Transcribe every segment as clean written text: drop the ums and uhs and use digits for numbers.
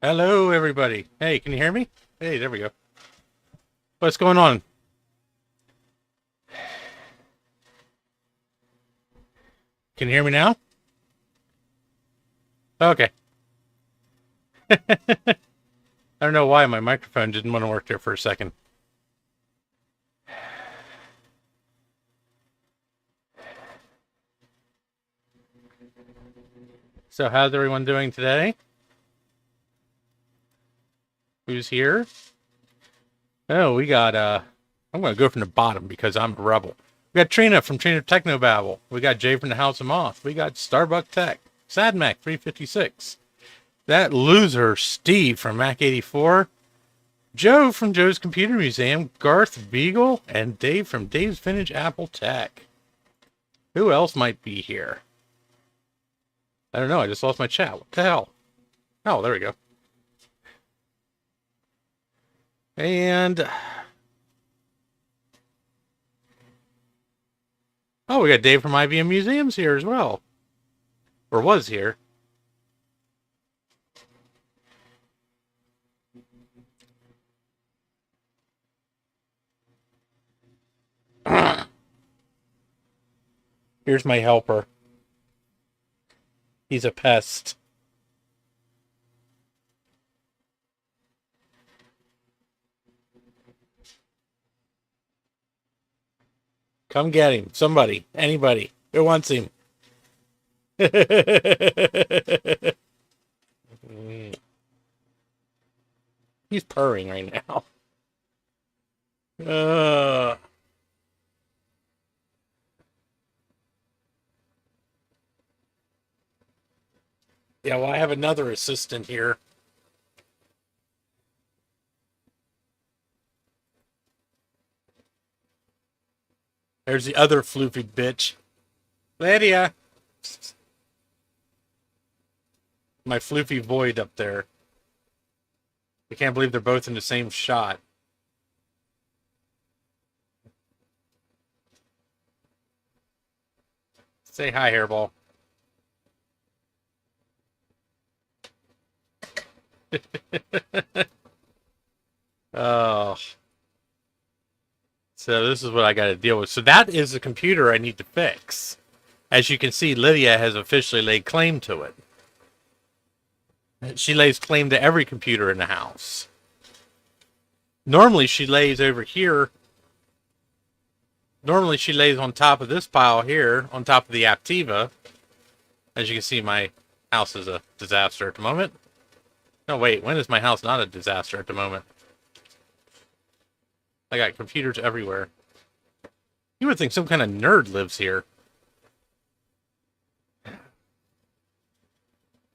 Hello, everybody. Hey, can you hear me? Hey, there we go. What's going on? Can you hear me now? Okay. I don't know why my microphone didn't want to work there for a second. So, how's everyone doing today? Who's here? Oh, we got, I'm going to go from the bottom because I'm a rebel. We got Trina from Trina Technobabble. We got Jay from the House of Moth. We got Starbuck Tech. Sadmac 356. That loser, Steve from Mac 84. Joe from Joe's Computer Museum, Garth Beagle, and Dave from Dave's Vintage Apple Tech. Who else might be here? I don't know. I just lost my chat. What the hell? Oh, there we go. And oh, we got Dave from IBM Museums here as well, or was here. Here's my helper. He's a pest. Come get him. Somebody. Anybody. Who wants him? He's purring right now. Yeah, well, I have another assistant here. There's the other floofy bitch. Lydia. My floofy void up there. I can't believe they're both in the same shot. Say hi, Hairball. Oh. So this is what I got to deal with. So that is the computer I need to fix. As you can see, Lydia has officially laid claim to it. She lays claim to every computer in the house. Normally she lays over here. Normally she lays on top of this pile here, on top of the Aptiva. As you can see, my house is a disaster at the moment. No, wait, when is my house not a disaster at the moment? I got computers everywhere. You would think some kind of nerd lives here.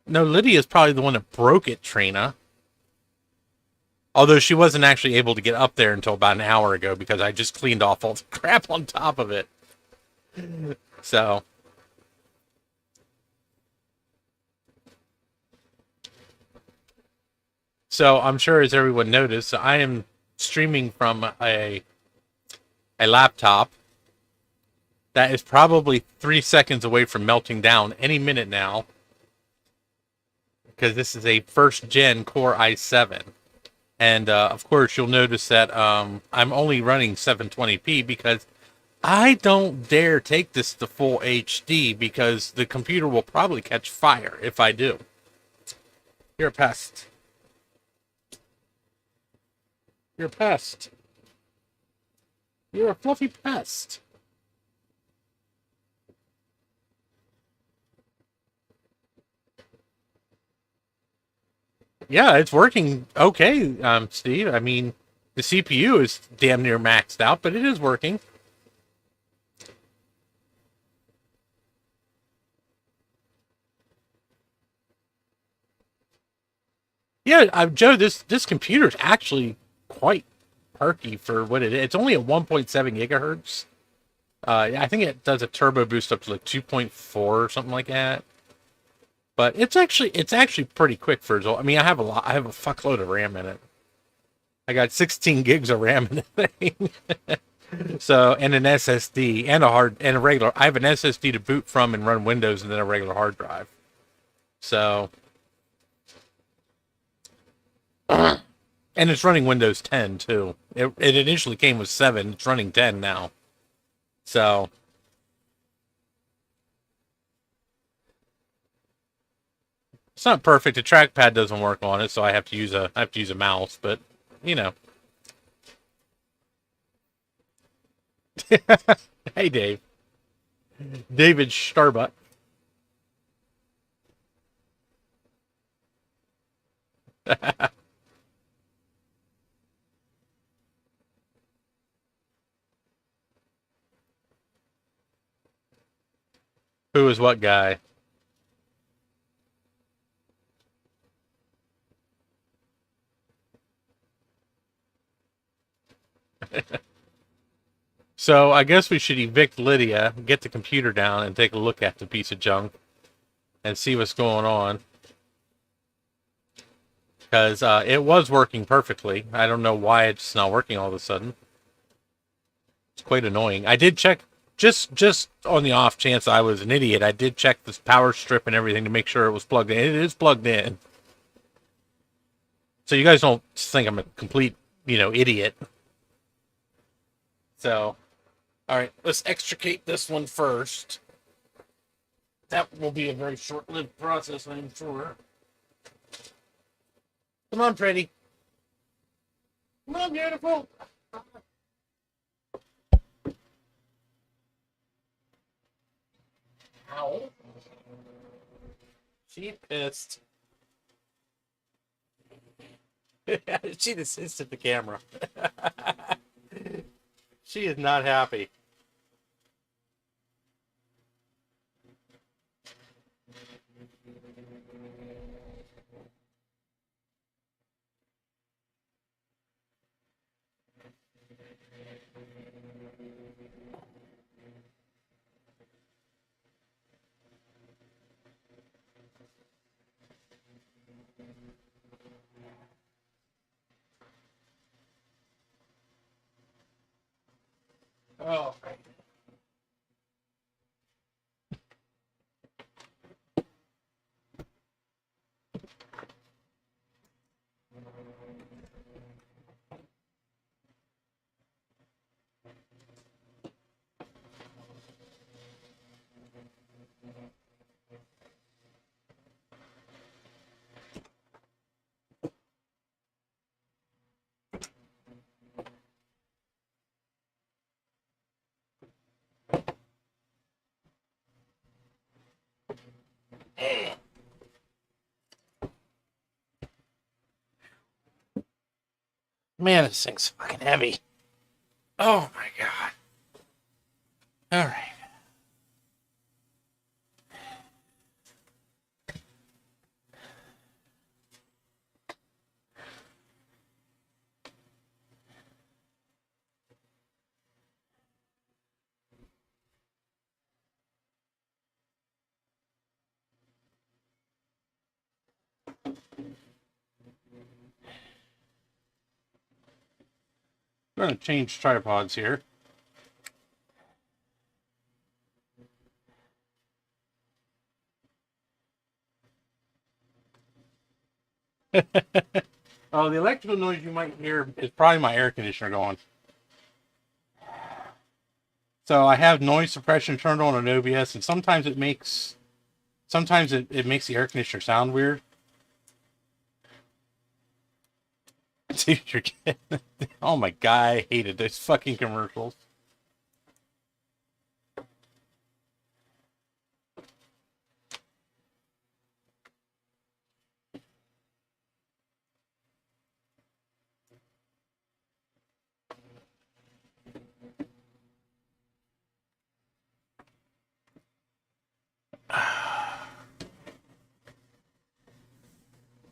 No, Lydia's probably the one that broke it, Trina. Although she wasn't actually able to get up there until about an hour ago because I just cleaned off all the crap on top of it. So. So I'm sure as everyone noticed, I am streaming from a laptop that is probably 3 seconds away from melting down any minute now. Because this is a first gen Core i7. And of course, you'll notice that I'm only running 720p because I don't dare take this to full HD because the computer will probably catch fire if I do. You're a pest. You're a pest. You're a fluffy pest. Yeah, it's working okay, Steve. I mean, the CPU is damn near maxed out, but it is working. Yeah, Joe, this computer is actually quite perky for what it is. It's only at 1.7 gigahertz. I think it does a turbo boost up to like 2.4 or something like that. But it's actually pretty quick for its old. I mean, I have a fuckload of RAM in it. I got 16 gigs of RAM in the thing. So, and an SSD and a regular. I have an SSD to boot from and run Windows, and then a regular hard drive. So, And it's running Windows 10 too. It initially came with 7. It's running 10 now. So it's not perfect. The trackpad doesn't work on it, so I have to use a mouse. But you know, hey Dave, David Starbuck. Who is what guy? So I guess we should evict Lydia, get the computer down, and take a look at the piece of junk and see what's going on. Because it was working perfectly. I don't know why it's not working all of a sudden. It's quite annoying. I did check just on the off chance I was an idiot. I did check this power strip and everything to make sure it was plugged in. It is plugged in. So you guys don't think I'm a complete, idiot. So, all right, let's extricate this one first. That will be a very short-lived process, I'm sure. Come on, Freddy. Come on, beautiful. Ow. She pissed. She just hissed at the camera. She is not happy. Oh. Man, this thing's fucking heavy. Oh my god. All right. I'm going to change tripods here. Oh, the electrical noise you might hear is probably my air conditioner going. So I have noise suppression turned on OBS, and sometimes it makes the air conditioner sound weird. Dude, you're kidding. Oh my god, I hated those fucking commercials.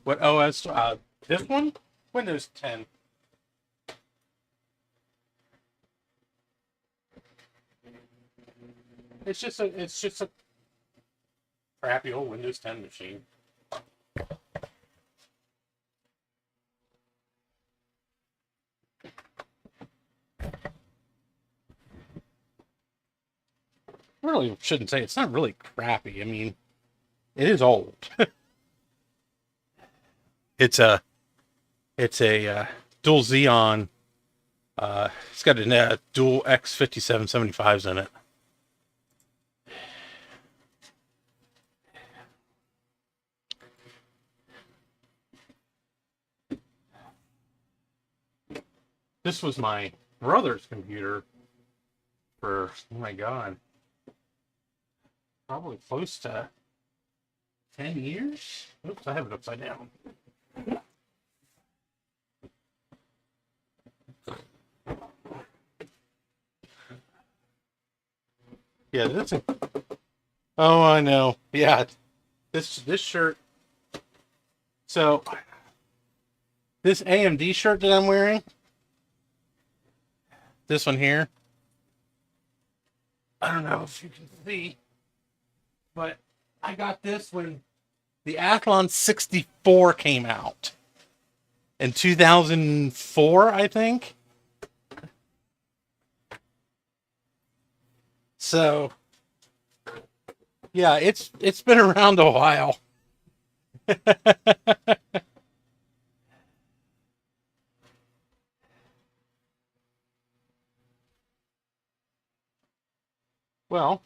What OS? This one? Windows 10. It's just a crappy old Windows 10 machine. I really shouldn't say it's not really crappy. I mean, it is old. It's a It's a dual Xeon. It's got a dual X5775s in it. This was my brother's computer for, oh my God, probably close to 10 years. Oops, I have it upside down. Yeah, this is, oh, I know. Yeah, this shirt. So, this AMD shirt that I'm wearing, this one here, I don't know if you can see, but I got this when the Athlon 64 came out in 2004, I think. So, yeah, it's been around a while. Well,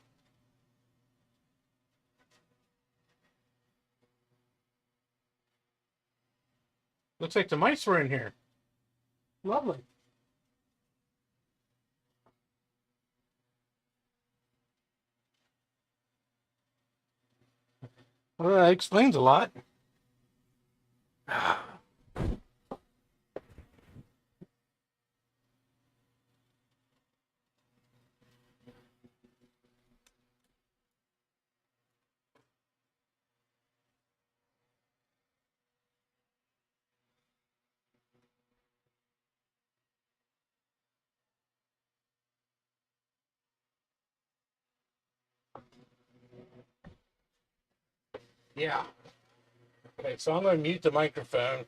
looks like the mice were in here. Lovely. Well, that explains a lot. Yeah. Okay, so I'm going to mute the microphone.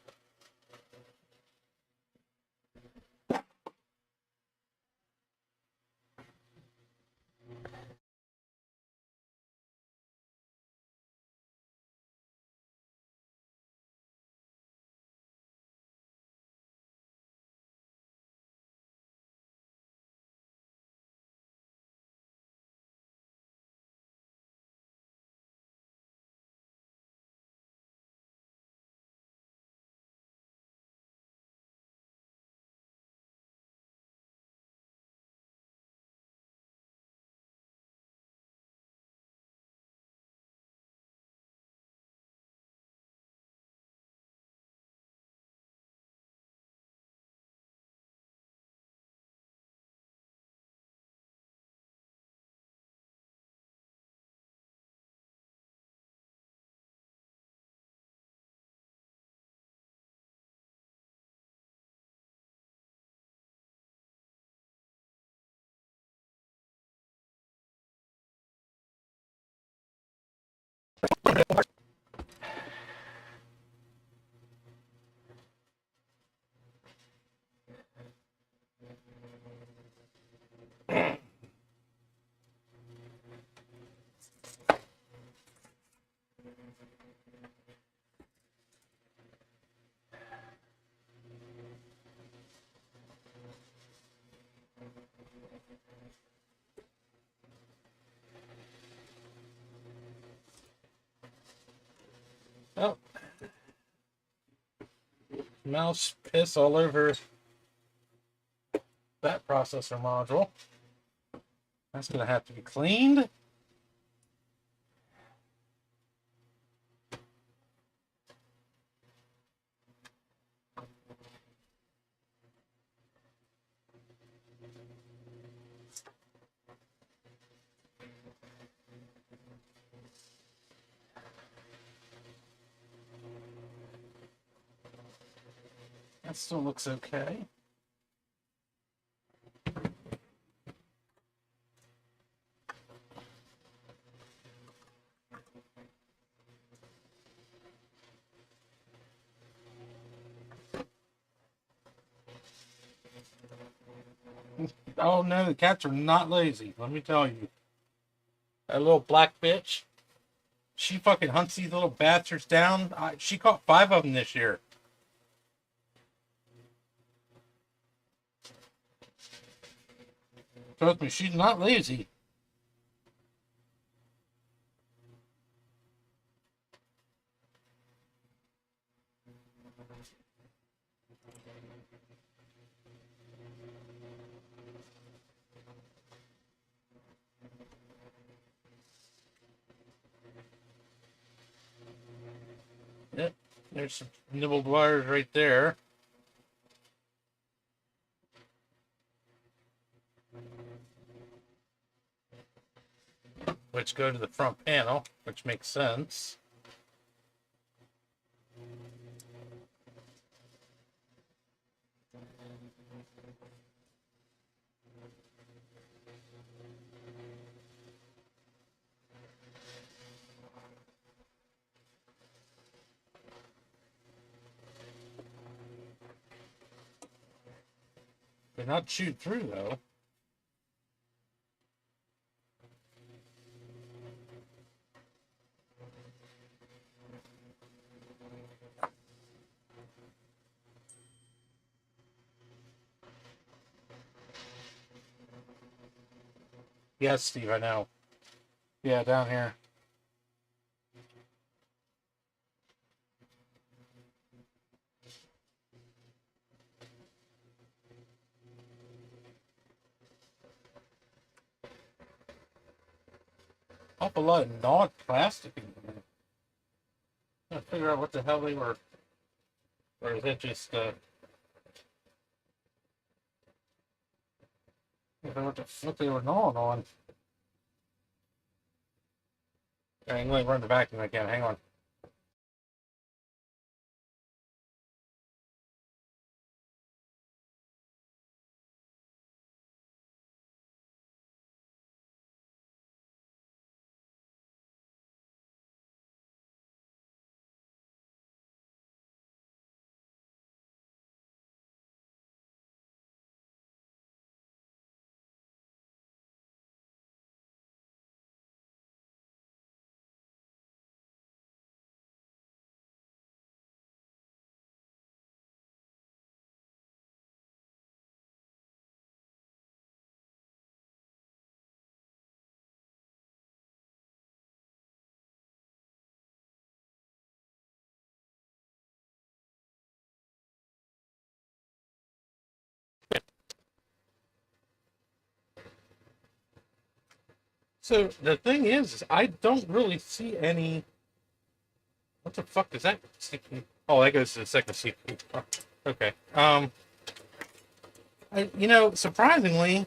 Oh, mouse piss all over that processor module. That's going to have to be cleaned. That still looks okay. Oh no, the cats are not lazy, let me tell you. That little black bitch, she fucking hunts these little bastards down. She caught 5 of them this year. Trust me, she's not lazy. Yep, there's some nibbled wires right there. Which go to the front panel, which makes sense. They're not chewed through though. Yes, Steve, I know. Yeah, down here. Awful lot of gnawed plastic in here. I'm trying to figure out what the hell they were. Or is it just, I don't know what the fuck they were gnawing on. Alright, I'm going to run the vacuum again. Hang on. So the thing is I don't really see any. What the fuck is that? Oh, that goes to the second CPU. Oh, okay. Surprisingly,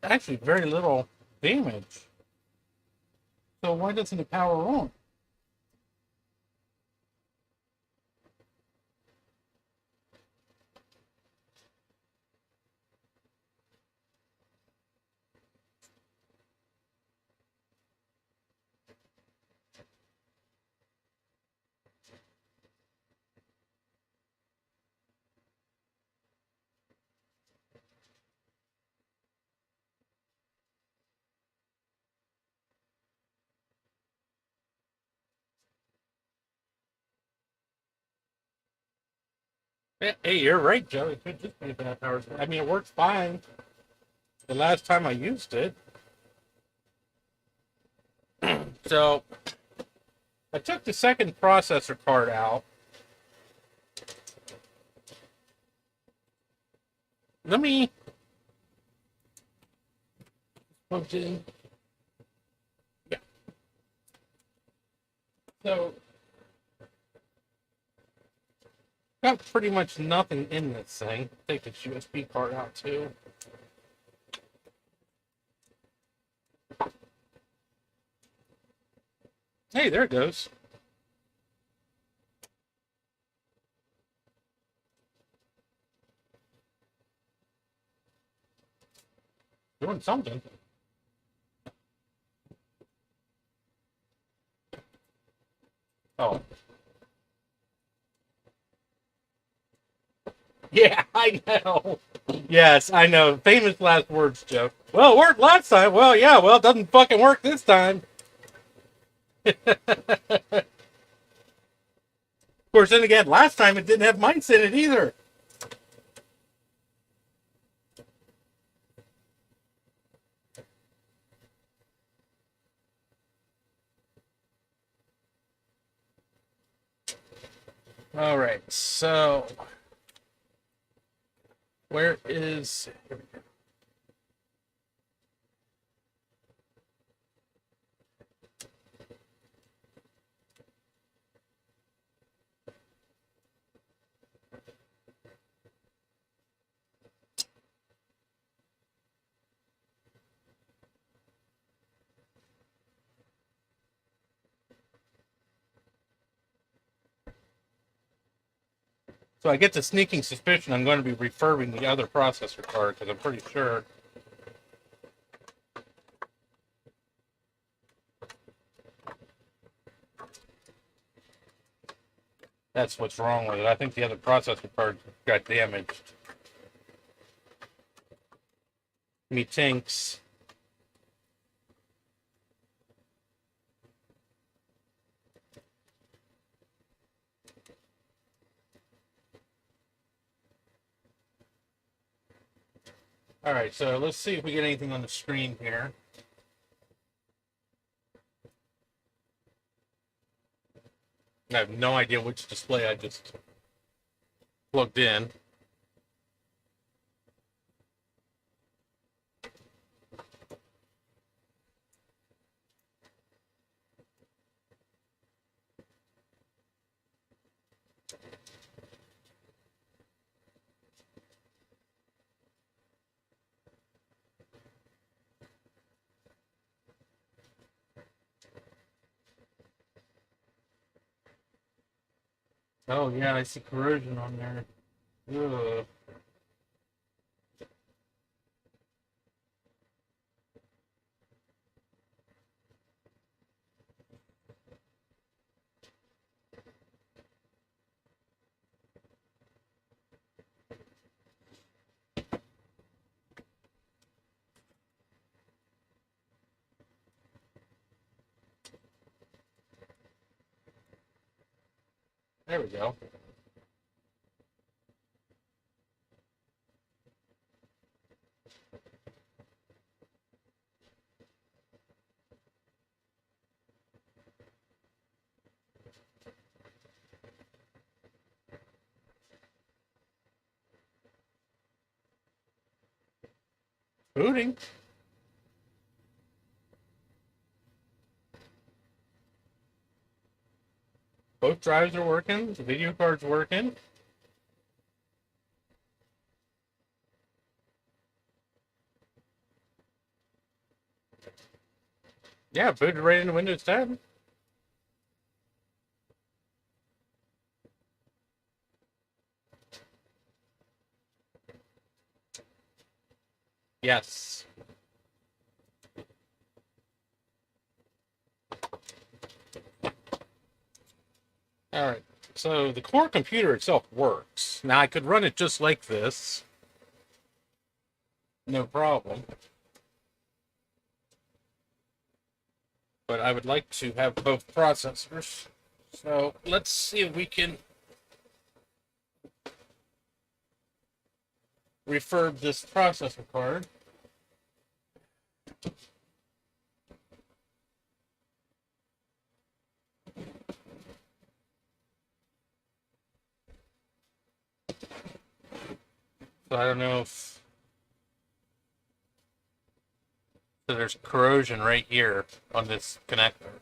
actually very little damage. So why doesn't it power on? Hey, you're right, Joe. It could just be a bad power. I mean, it works fine. The last time I used it. So I took the second processor card out. Let me plug it in. Yeah. So got pretty much nothing in this thing. Take this USB card out too. Hey, there it goes. Doing something. Oh. Yeah, I know. Yes, I know. Famous last words, Joe. Well, it worked last time. Well, yeah, well, it doesn't fucking work this time. course, then again, last time it didn't have mice in it either. All right, so where is... So I get the sneaking suspicion I'm going to be refurbing the other processor card because I'm pretty sure that's what's wrong with it. I think the other processor card got damaged. Me tinks. All right, so let's see if we get anything on the screen here. I have no idea which display I just plugged in. Oh yeah, I see corrosion on there. Ugh. There we go. Booting. Both drives are working. The video card's working. Yeah, booted right into Windows 10. Yes. All right. So the core computer itself works. Now I could run it just like this. No problem. But I would like to have both processors. So let's see if we can refurb this processor card. So I don't know if... So there's corrosion right here on this connector.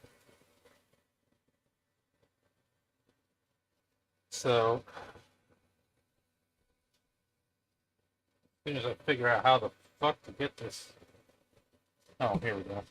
So as soon as I figure out how the fuck to get this... Oh, here we go.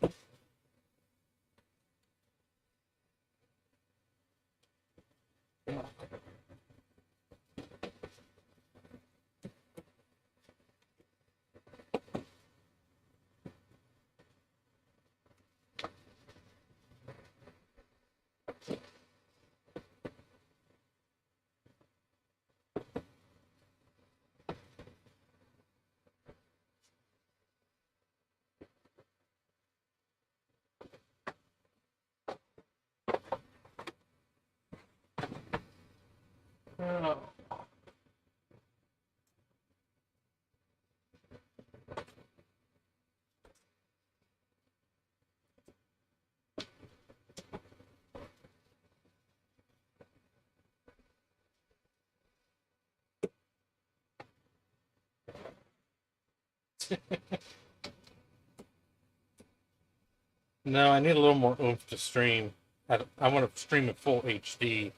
No, I need a little more oomph to stream. I want to stream at full HD,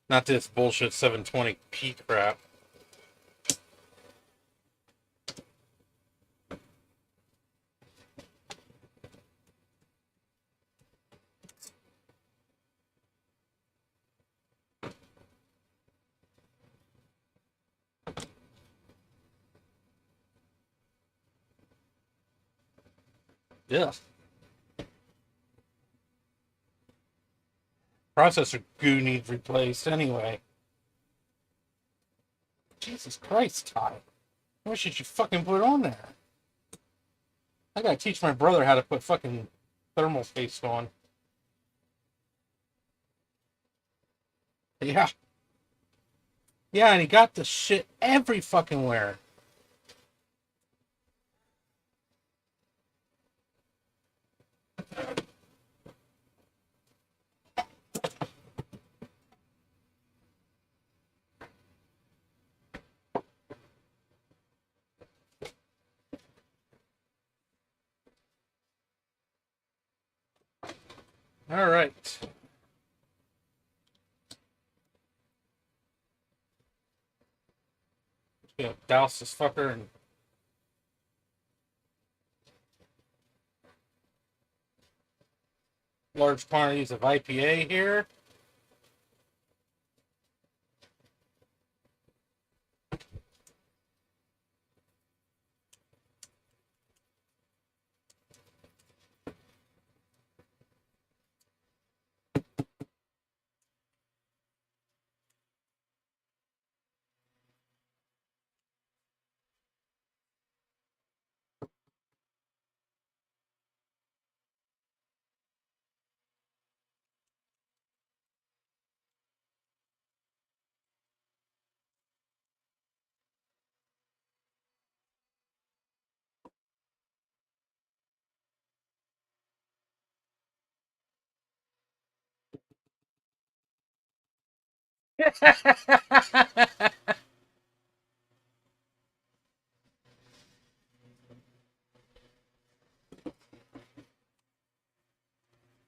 not this bullshit 720p crap. Yeah. Processor goo needs replaced anyway. Jesus Christ, Ty. What should you fucking put on there? I gotta teach my brother how to put fucking thermal paste on. Yeah. Yeah, and he got the shit every fucking where. All right. Gonna douse this fucker in large quantities of IPA here.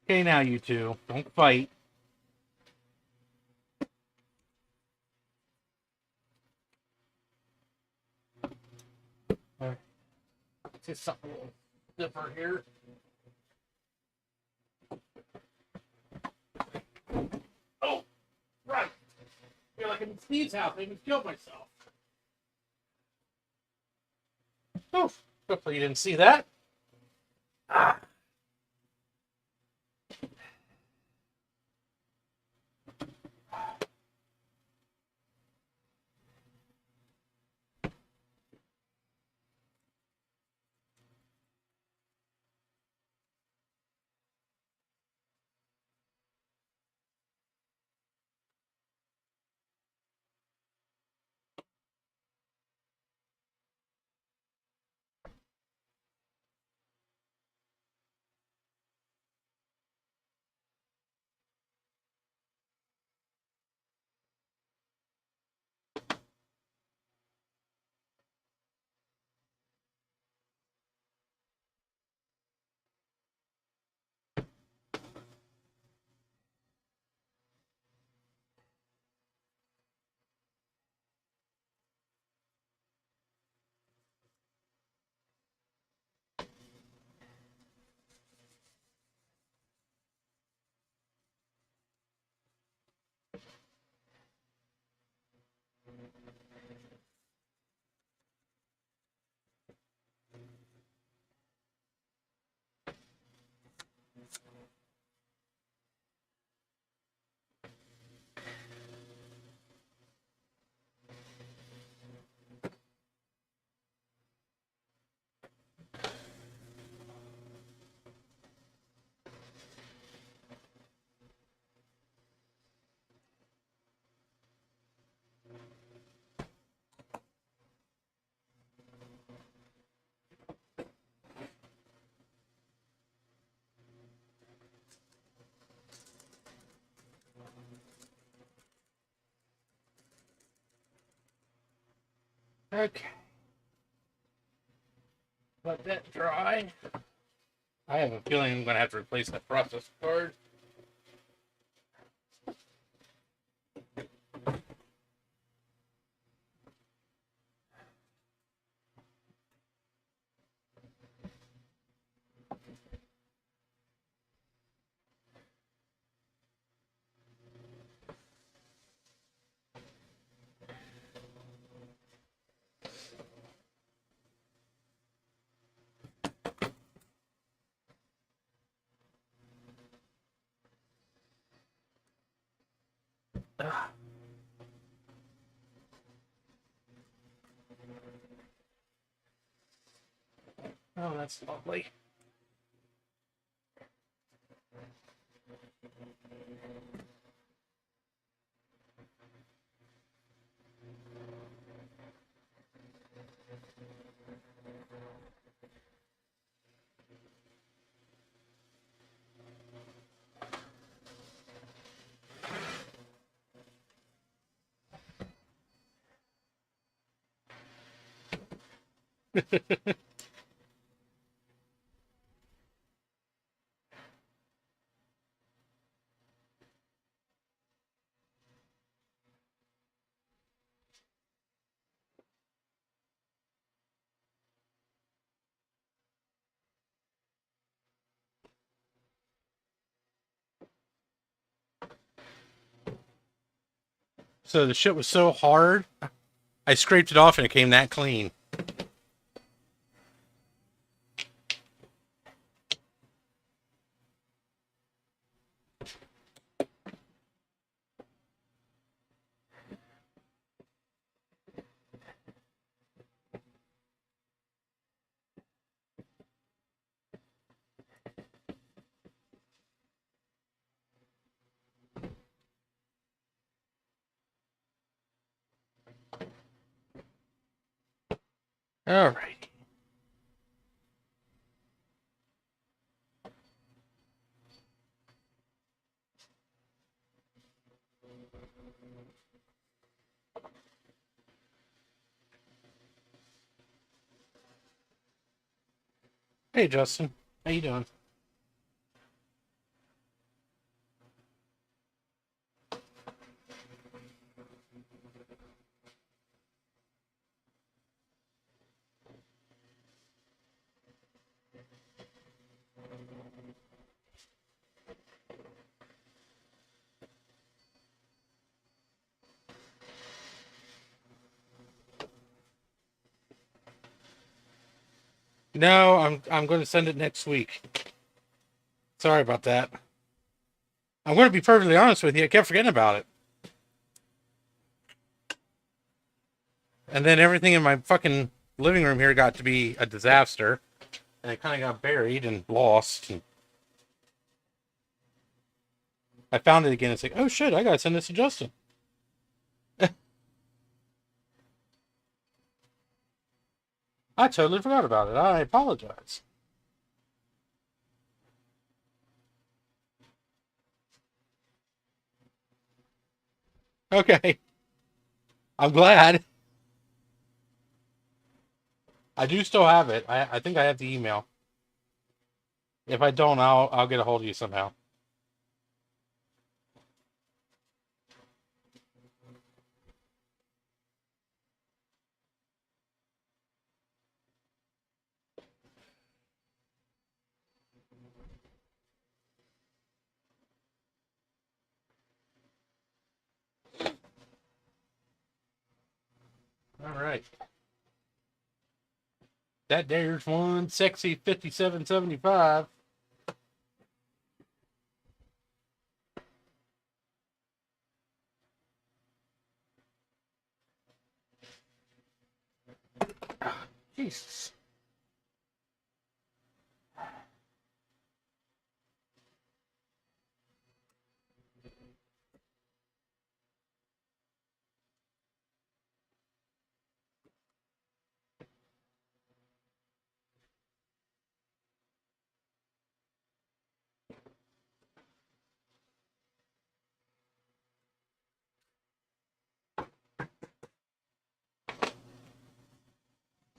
Okay, now you two, don't fight. Let's see something a little different here. Oh, right. I feel like I'm in Steve's house. I even killed myself. Oh, hopefully you didn't see that. Ah. Okay. Let that dry. I have a feeling I'm going to have to replace that process card. Oh, that's lovely. So the shit was so hard, I scraped it off and it came that clean. All right. Hey, Justin. How you doing? No, I'm going to send it next week. Sorry about that. I'm going to be perfectly honest with you. I kept forgetting about it. And then everything in my fucking living room here got to be a disaster. And it kind of got buried and lost. And I found it again. It's like, oh shit, I got to send this to Justin. I totally forgot about it. I apologize. Okay. I'm glad. I do still have it. I think I have the email. If I don't, I'll get a hold of you somehow. All right. That there's one sexy 5775. Jesus.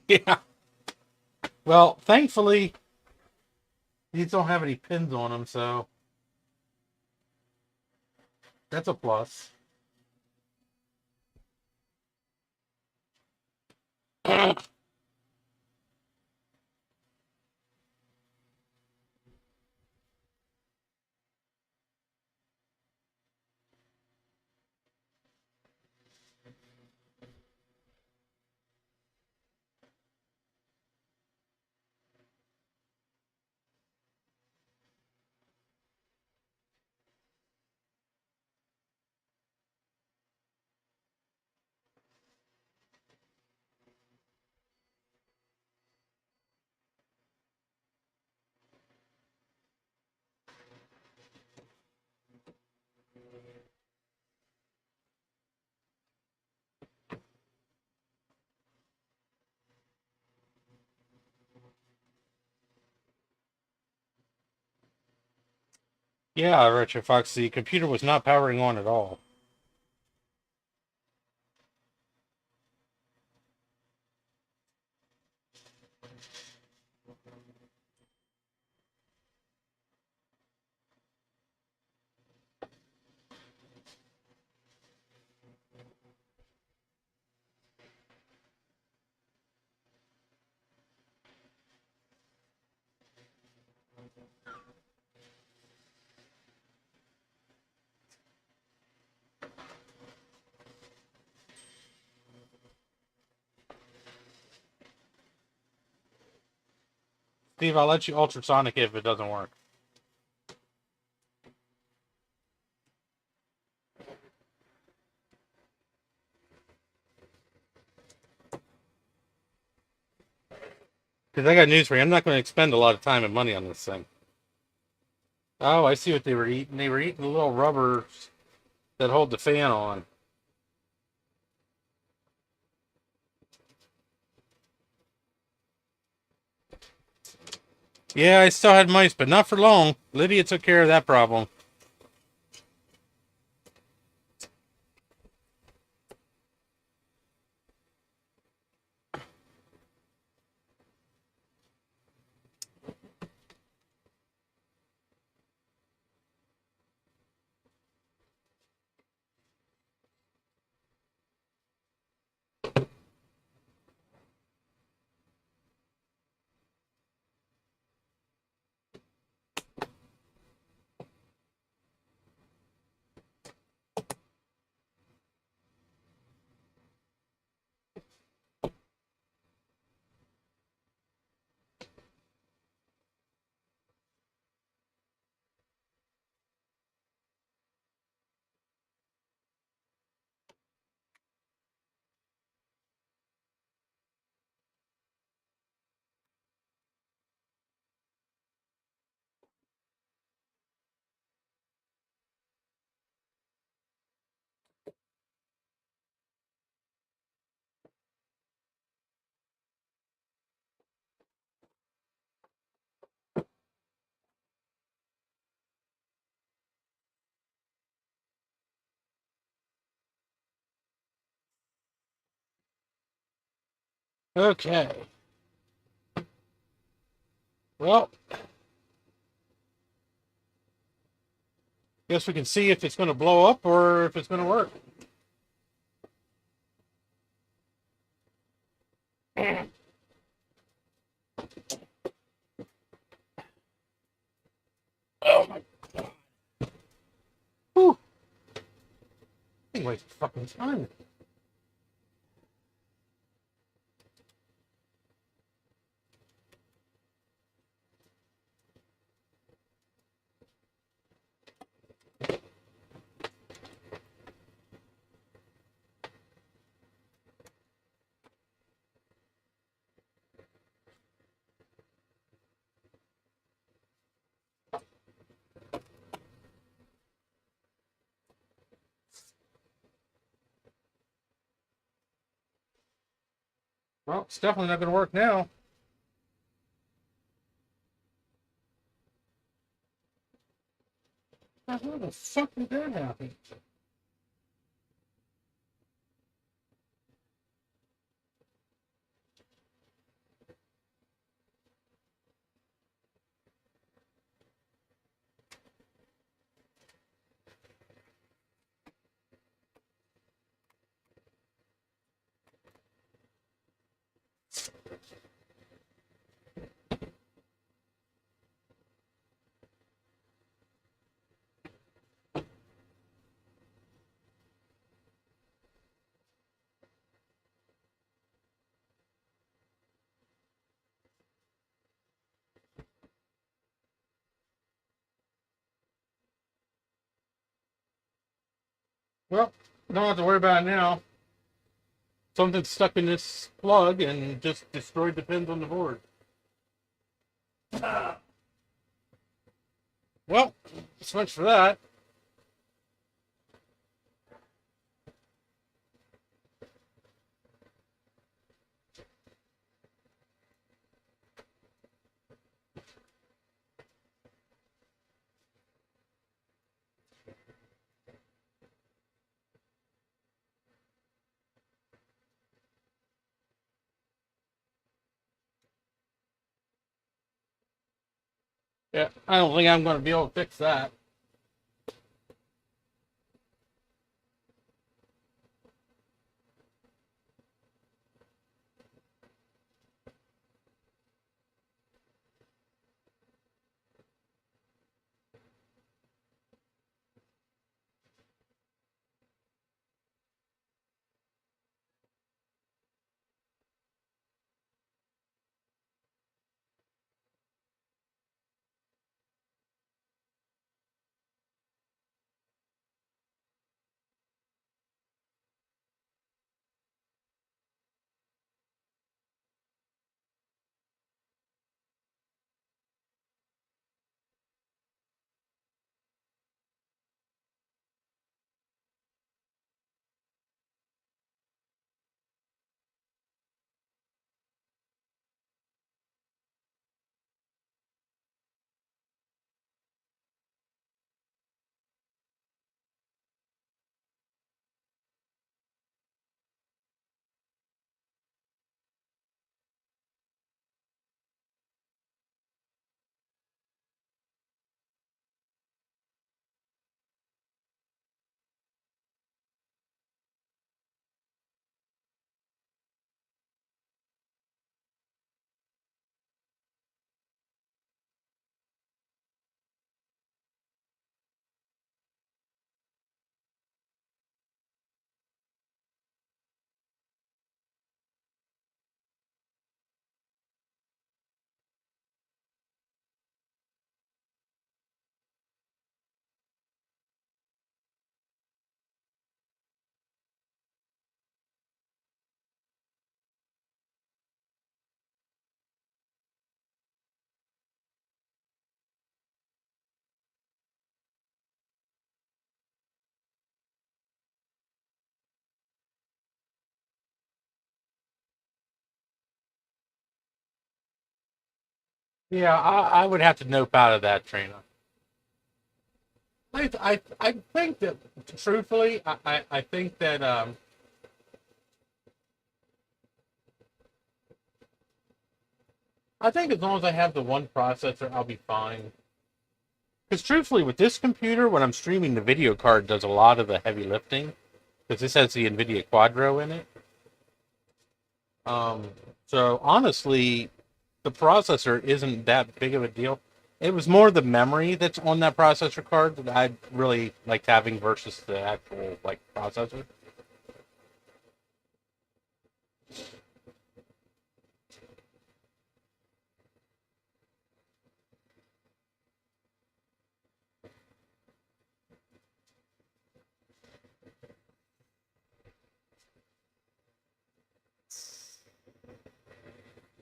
Yeah. Well, thankfully, these don't have any pins on them, so that's a plus. Yeah, Richard Fox, the computer was not powering on at all. Steve, I'll let you ultrasonic if it doesn't work. Because I got news for you. I'm not going to expend a lot of time and money on this thing. Oh, I see what they were eating. They were eating the little rubbers that hold the fan on. Yeah, I still had mice, but not for long. Lydia took care of that problem. Okay. Well, guess we can see if it's going to blow up or if it's going to work. Oh my god. Whew. He wastes fucking time. Well, it's definitely not going to work now. How the fuck did that happen? Well, don't have to worry about it now. Something stuck in this plug and just destroyed the pins on the board. Well, so much for that. Yeah, I don't think I'm going to be able to fix that. Yeah, I would have to nope out of that, Trina. I think that, truthfully, I think that I think as long as I have the one processor, I'll be fine. Because truthfully, with this computer, when I'm streaming, the video card does a lot of the heavy lifting. Because this has the NVIDIA Quadro in it. Um, so honestly, the processor isn't that big of a deal. It was more the memory that's on that processor card that I really liked having versus the actual like processor.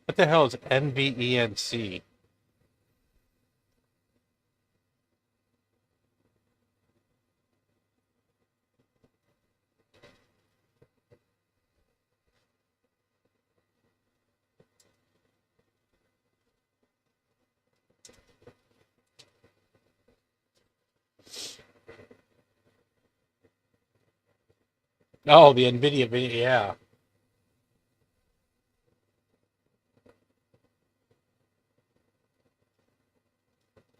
What the hell is NVENC? Oh, the NVIDIA video. Yeah,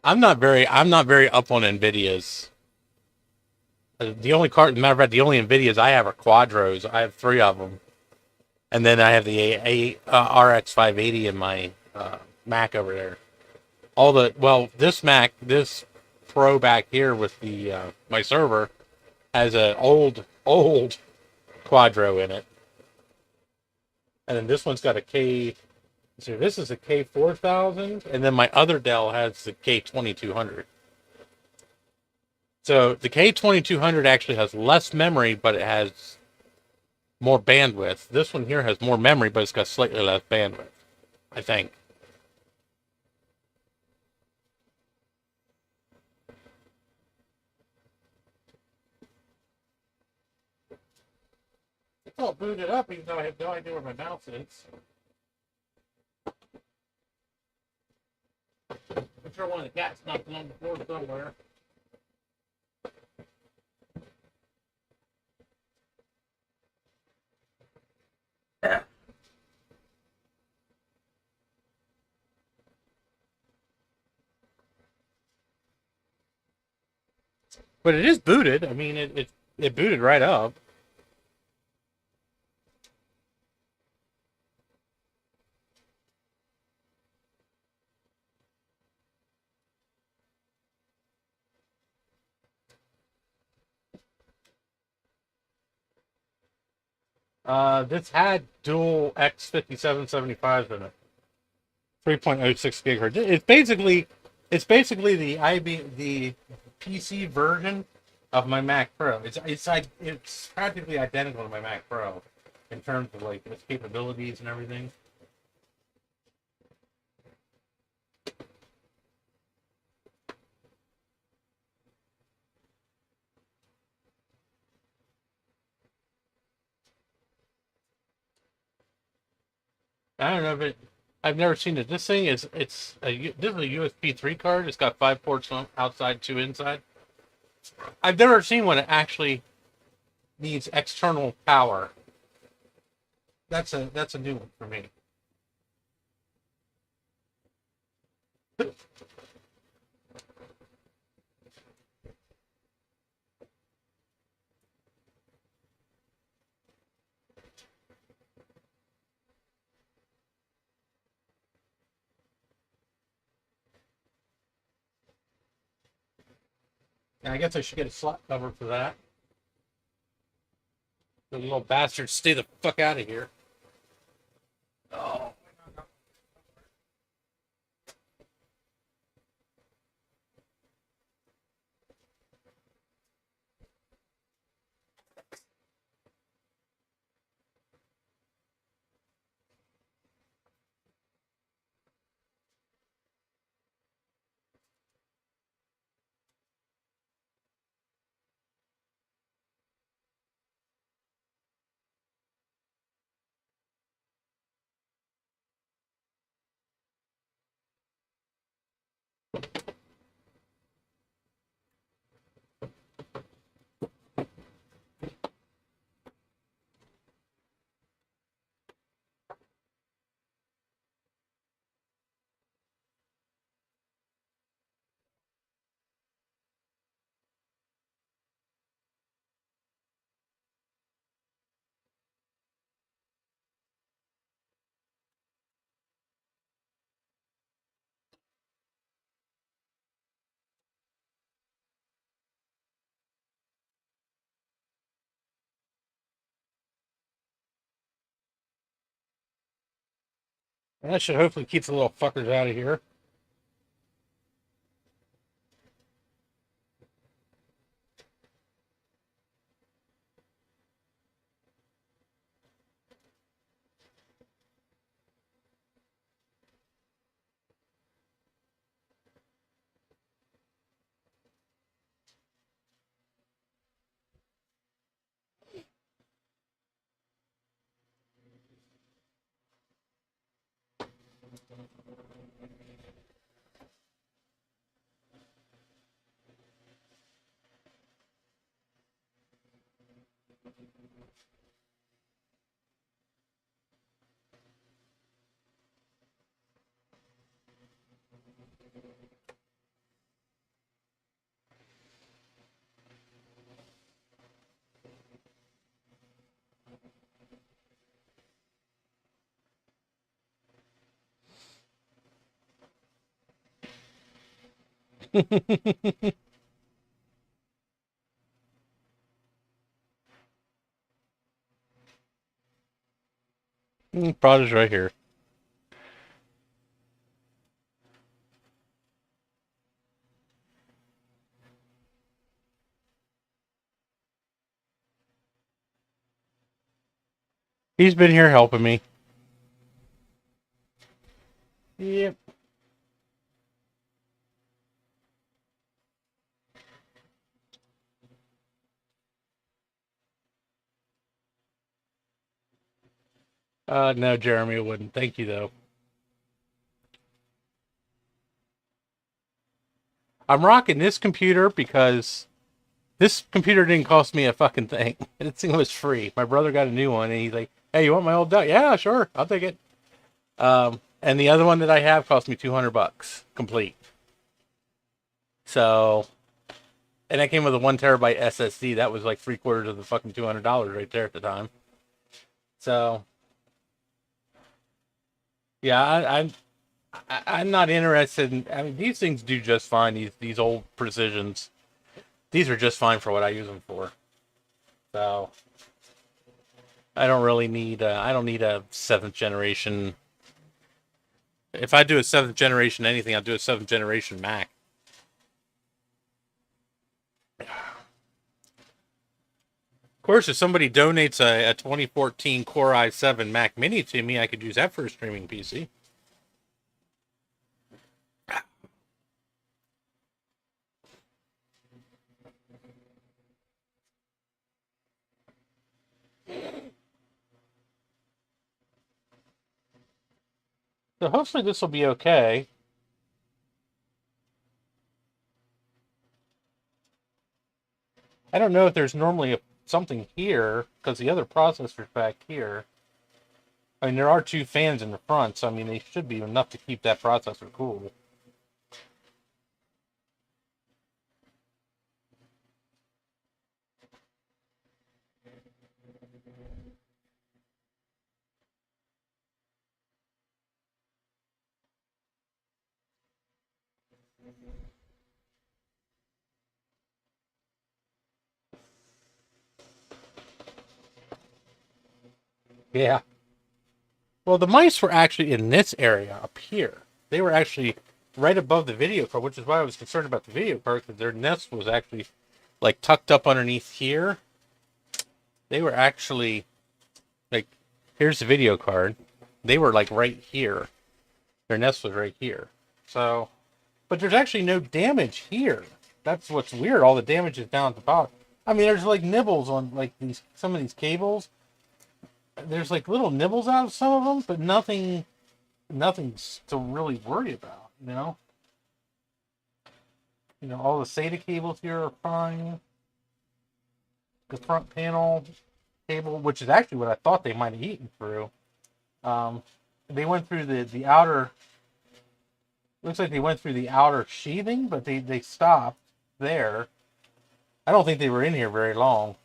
I'm not very up on NVIDIA's. The only card, matter of fact, the only NVIDIA's I have are Quadros. I have three of them, and then I have the RX 580 in my Mac over there. All the well, this Mac, this Pro back here with the my server has an old Quadro in it, and then this one's got a K. So this is a K4000, and then my other Dell has the K2200. So the K2200 actually has less memory, but it has more bandwidth. This one here has more memory, but it's got slightly less bandwidth, I think. It's all booted up, even though I have no idea where my mouse is. I'm sure one of the cats knocked it on the floor somewhere. But it is booted. I mean, it booted right up. This had dual X5775s in it. 3.06 gigahertz. It's basically the PC version of my Mac Pro. It's practically identical to my Mac Pro in terms of like its capabilities and everything. I don't know if it. I've never seen it. This thing is this is a USB 3 card. It's got 5 ports on outside, 2 inside. I've never seen one that actually needs external power. That's a new one for me. And I guess I should get a slot cover for that. The little bastards stay the fuck out of here. Oh. And that should hopefully keep the little fuckers out of here. Prod is right here. He's been here helping me. Yep. No, Jeremy, it wouldn't. Thank you, though. I'm rocking this computer because this computer didn't cost me a fucking thing. This thing was free. My brother got a new one, and he's like, "Hey, you want my old Dell?" Yeah, sure, I'll take it. And the other one that I have cost me $200 complete. So, and that came with a 1 terabyte SSD. That was like 3/4 of the fucking $200 right there at the time. So, yeah, I'm not interested in. I mean, these things do just fine. These old Precisions, these are just fine for what I use them for. So I don't really need. I don't need a seventh generation. If I do a seventh generation anything, I'll do a seventh generation Mac. Of course, if somebody donates a 2014 Core i7 Mac Mini to me, I could use that for a streaming PC. So hopefully this will be okay. I don't know if there's normally something here because the other processor's back here. I mean, there are two fans in the front, so I mean, they should be enough to keep that processor cool. Yeah. Well, the mice were actually in this area up here. They were actually right above the video card, which is why I was concerned about the video card because their nest was actually like tucked up underneath here. They were actually like, here's the video card. They were like right here. Their nest was right here. So, but there's actually no damage here. That's what's weird. All the damage is down at the bottom. I mean, there's like nibbles on like these some of these cables. There's like little nibbles out of some of them, but nothing's to really worry about. All the SATA cables here are fine. The front panel cable, which is actually what I thought they might have eaten through. Um, they went through the outer. Looks like they went through the outer sheathing, but they stopped there. I don't think they were in here very long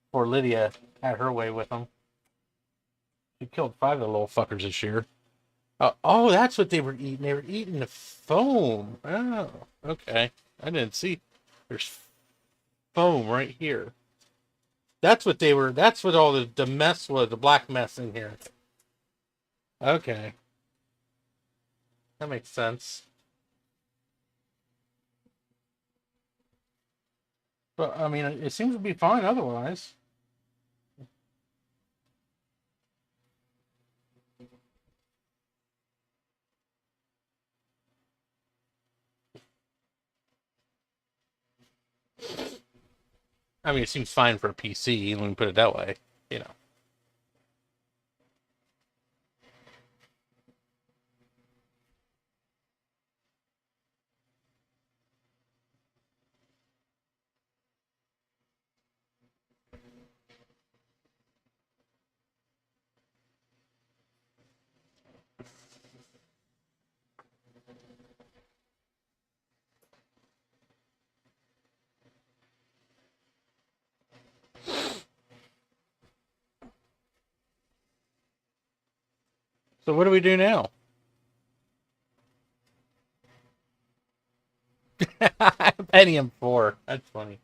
before Lydia had her way with them. She killed 5 of the little fuckers this year. Oh, that's what they were eating. They were eating the foam. Oh, okay. I didn't see. There's foam right here. That's what they were. That's what all the mess was. The black mess in here. Okay, that makes sense. But I mean, it seems to be fine otherwise. I mean, it seems fine for a PC. Let me put it that way. You know. So what do we do now? Pentium 4. That's funny.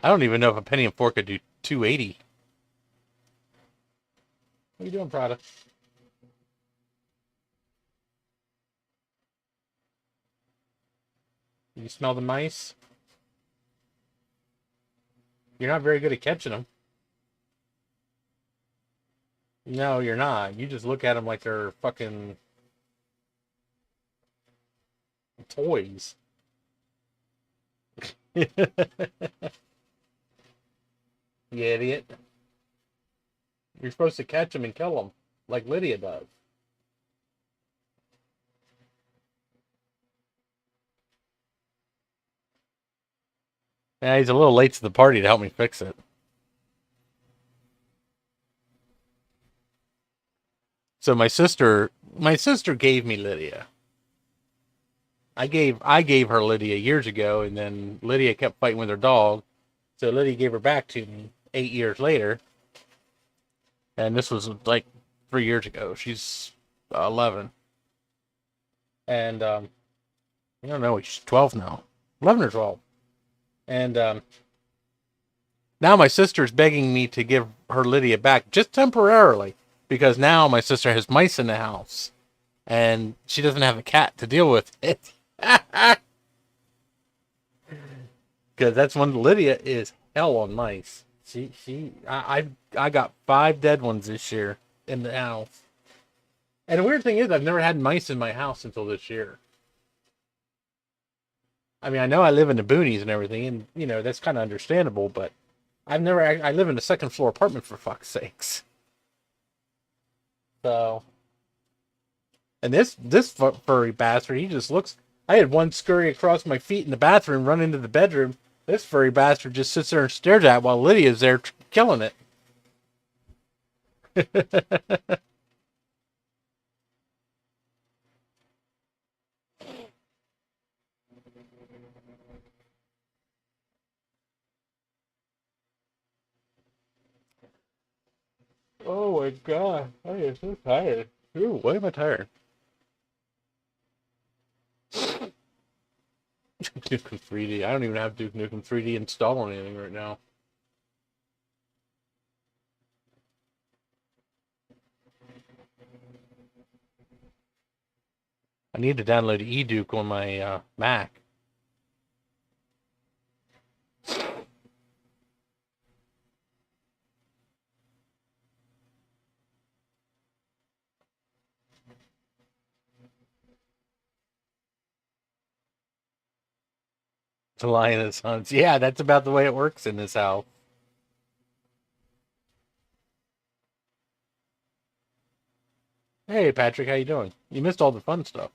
I don't even know if a Pentium 4 could do 280. What are you doing, Prada? You smell the mice? You're not very good at catching them. No, you're not. You just look at them like they're fucking toys. You idiot. You're supposed to catch them and kill them, like Lydia does. Yeah, he's a little late to the party to help me fix it. So my sister gave me Lydia. I gave her Lydia years ago, and then Lydia kept fighting with her dog. So Lydia gave her back to me 8 years later, and this was like 3 years ago. She's 11, and I don't know, she's 12 now, 11 or 12, and now my sister's begging me to give her Lydia back just temporarily because now my sister has mice in the house, and she doesn't have a cat to deal with it. Because that's when Lydia is hell on mice. I got 5 dead ones this year in the house. And the weird thing is, I've never had mice in my house until this year. I mean, I know I live in the boonies and everything, and that's kind of understandable. But I live in a second floor apartment for fuck's sakes. So, and this furry bastard, he just looks. I had one scurry across my feet in the bathroom, run into the bedroom. This furry bastard just sits there and stares at it while Lydia's there killing it. Oh my god, I am so tired. Ooh, why am I tired? Duke Nukem 3D. I don't even have Duke Nukem 3D installed on anything right now. I need to download eDuke on my Mac. The Lion and Sons. Yeah, that's about the way it works in this house. Hey, Patrick, how you doing? You missed all the fun stuff.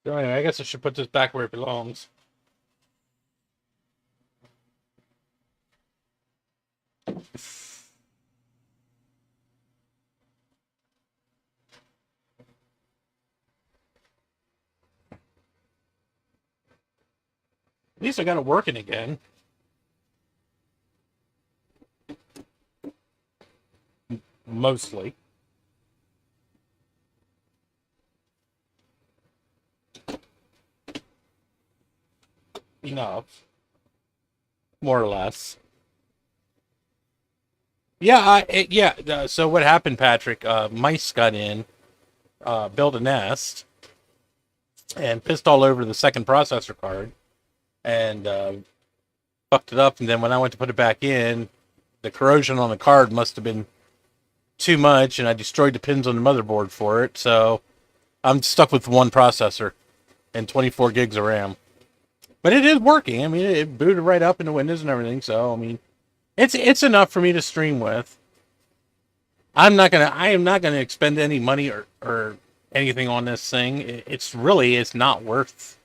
So anyway, I guess I should put this back where it belongs. At least I got it working again. Mostly. Enough. More or less. Yeah. So what happened, Patrick? Mice got in, built a nest, and pissed all over the second processor card, and fucked it up. And then when I went to put it back in, the corrosion on the card must have been too much, and I destroyed the pins on the motherboard for it. So I'm stuck with one processor and 24 gigs of RAM. But it is working. I mean, it booted right up into Windows and everything. So I mean, it's enough for me to stream with. I am not gonna expend any money or anything on this thing. It's not worth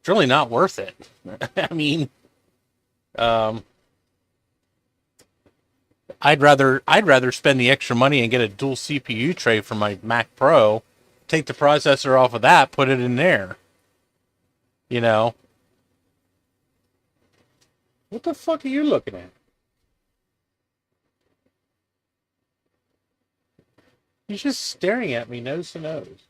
It's really not worth it. I mean, um, I'd rather spend the extra money and get a dual CPU tray for my Mac Pro, take the processor off of that, put it in there. You know, what the fuck are you looking at? He's just staring at me nose to nose.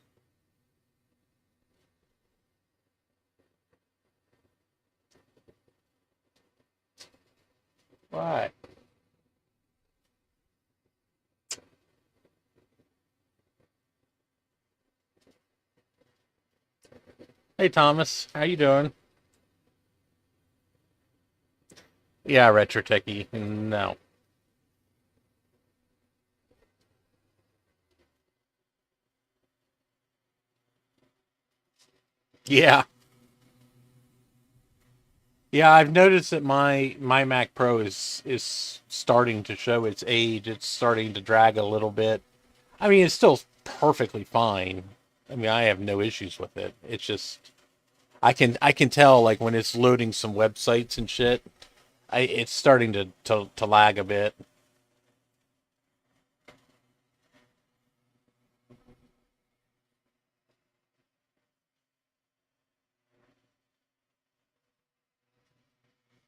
Why? Hey Thomas, how you doing? Yeah, retro techie. No. Yeah. Yeah, I've noticed that my Mac Pro is starting to show its age. It's starting to drag a little bit. I mean, it's still perfectly fine. I mean, I have no issues with it. It's just I can tell like when it's loading some websites and shit, it's starting to lag a bit.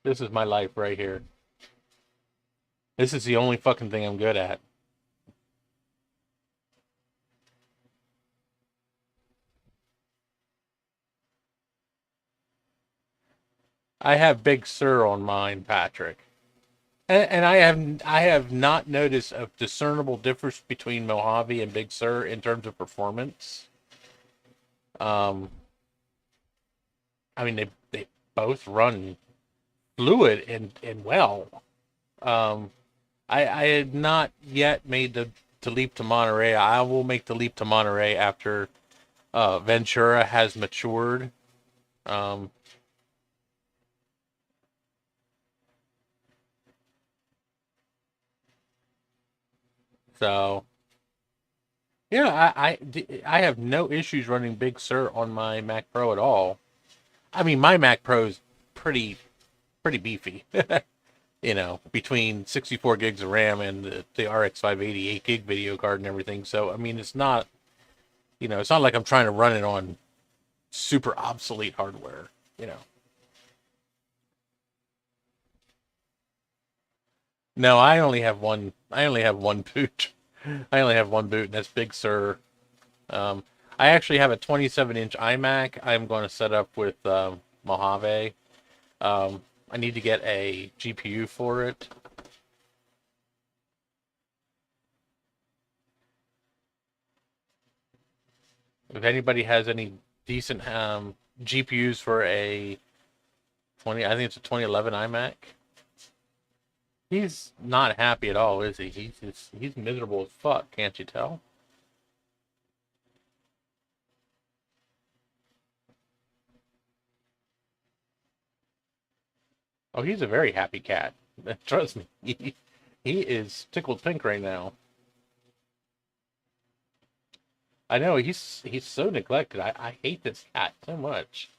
This is my life right here. This is the only fucking thing I'm good at. I have Big Sur on mine, Patrick. And I have not noticed a discernible difference between Mojave and Big Sur in terms of performance. Um, I mean they both run fluid and well. Um, I had not yet made the leap to Monterey. I will make the leap to Monterey after Ventura has matured. Um, so yeah, I have no issues running Big Sur on my Mac Pro at all. I mean, my Mac Pro is pretty beefy. Between 64 gigs of RAM and the RX 588 gig video card and everything. So I mean, it's not like I'm trying to run it on super obsolete hardware. You know. No, I only have one. I only have one boot. I only have one boot, and that's Big Sur. Um, I actually have a 27-inch iMac. I'm going to set up with Mojave. I need to get a GPU for it. If anybody has any decent GPUs for a 20, I think it's a 2011 iMac. He's not happy at all, is he? He's miserable as fuck. Can't you tell? Oh, he's a very happy cat. Trust me, he is tickled pink right now. I know he's so neglected. I hate this cat so much.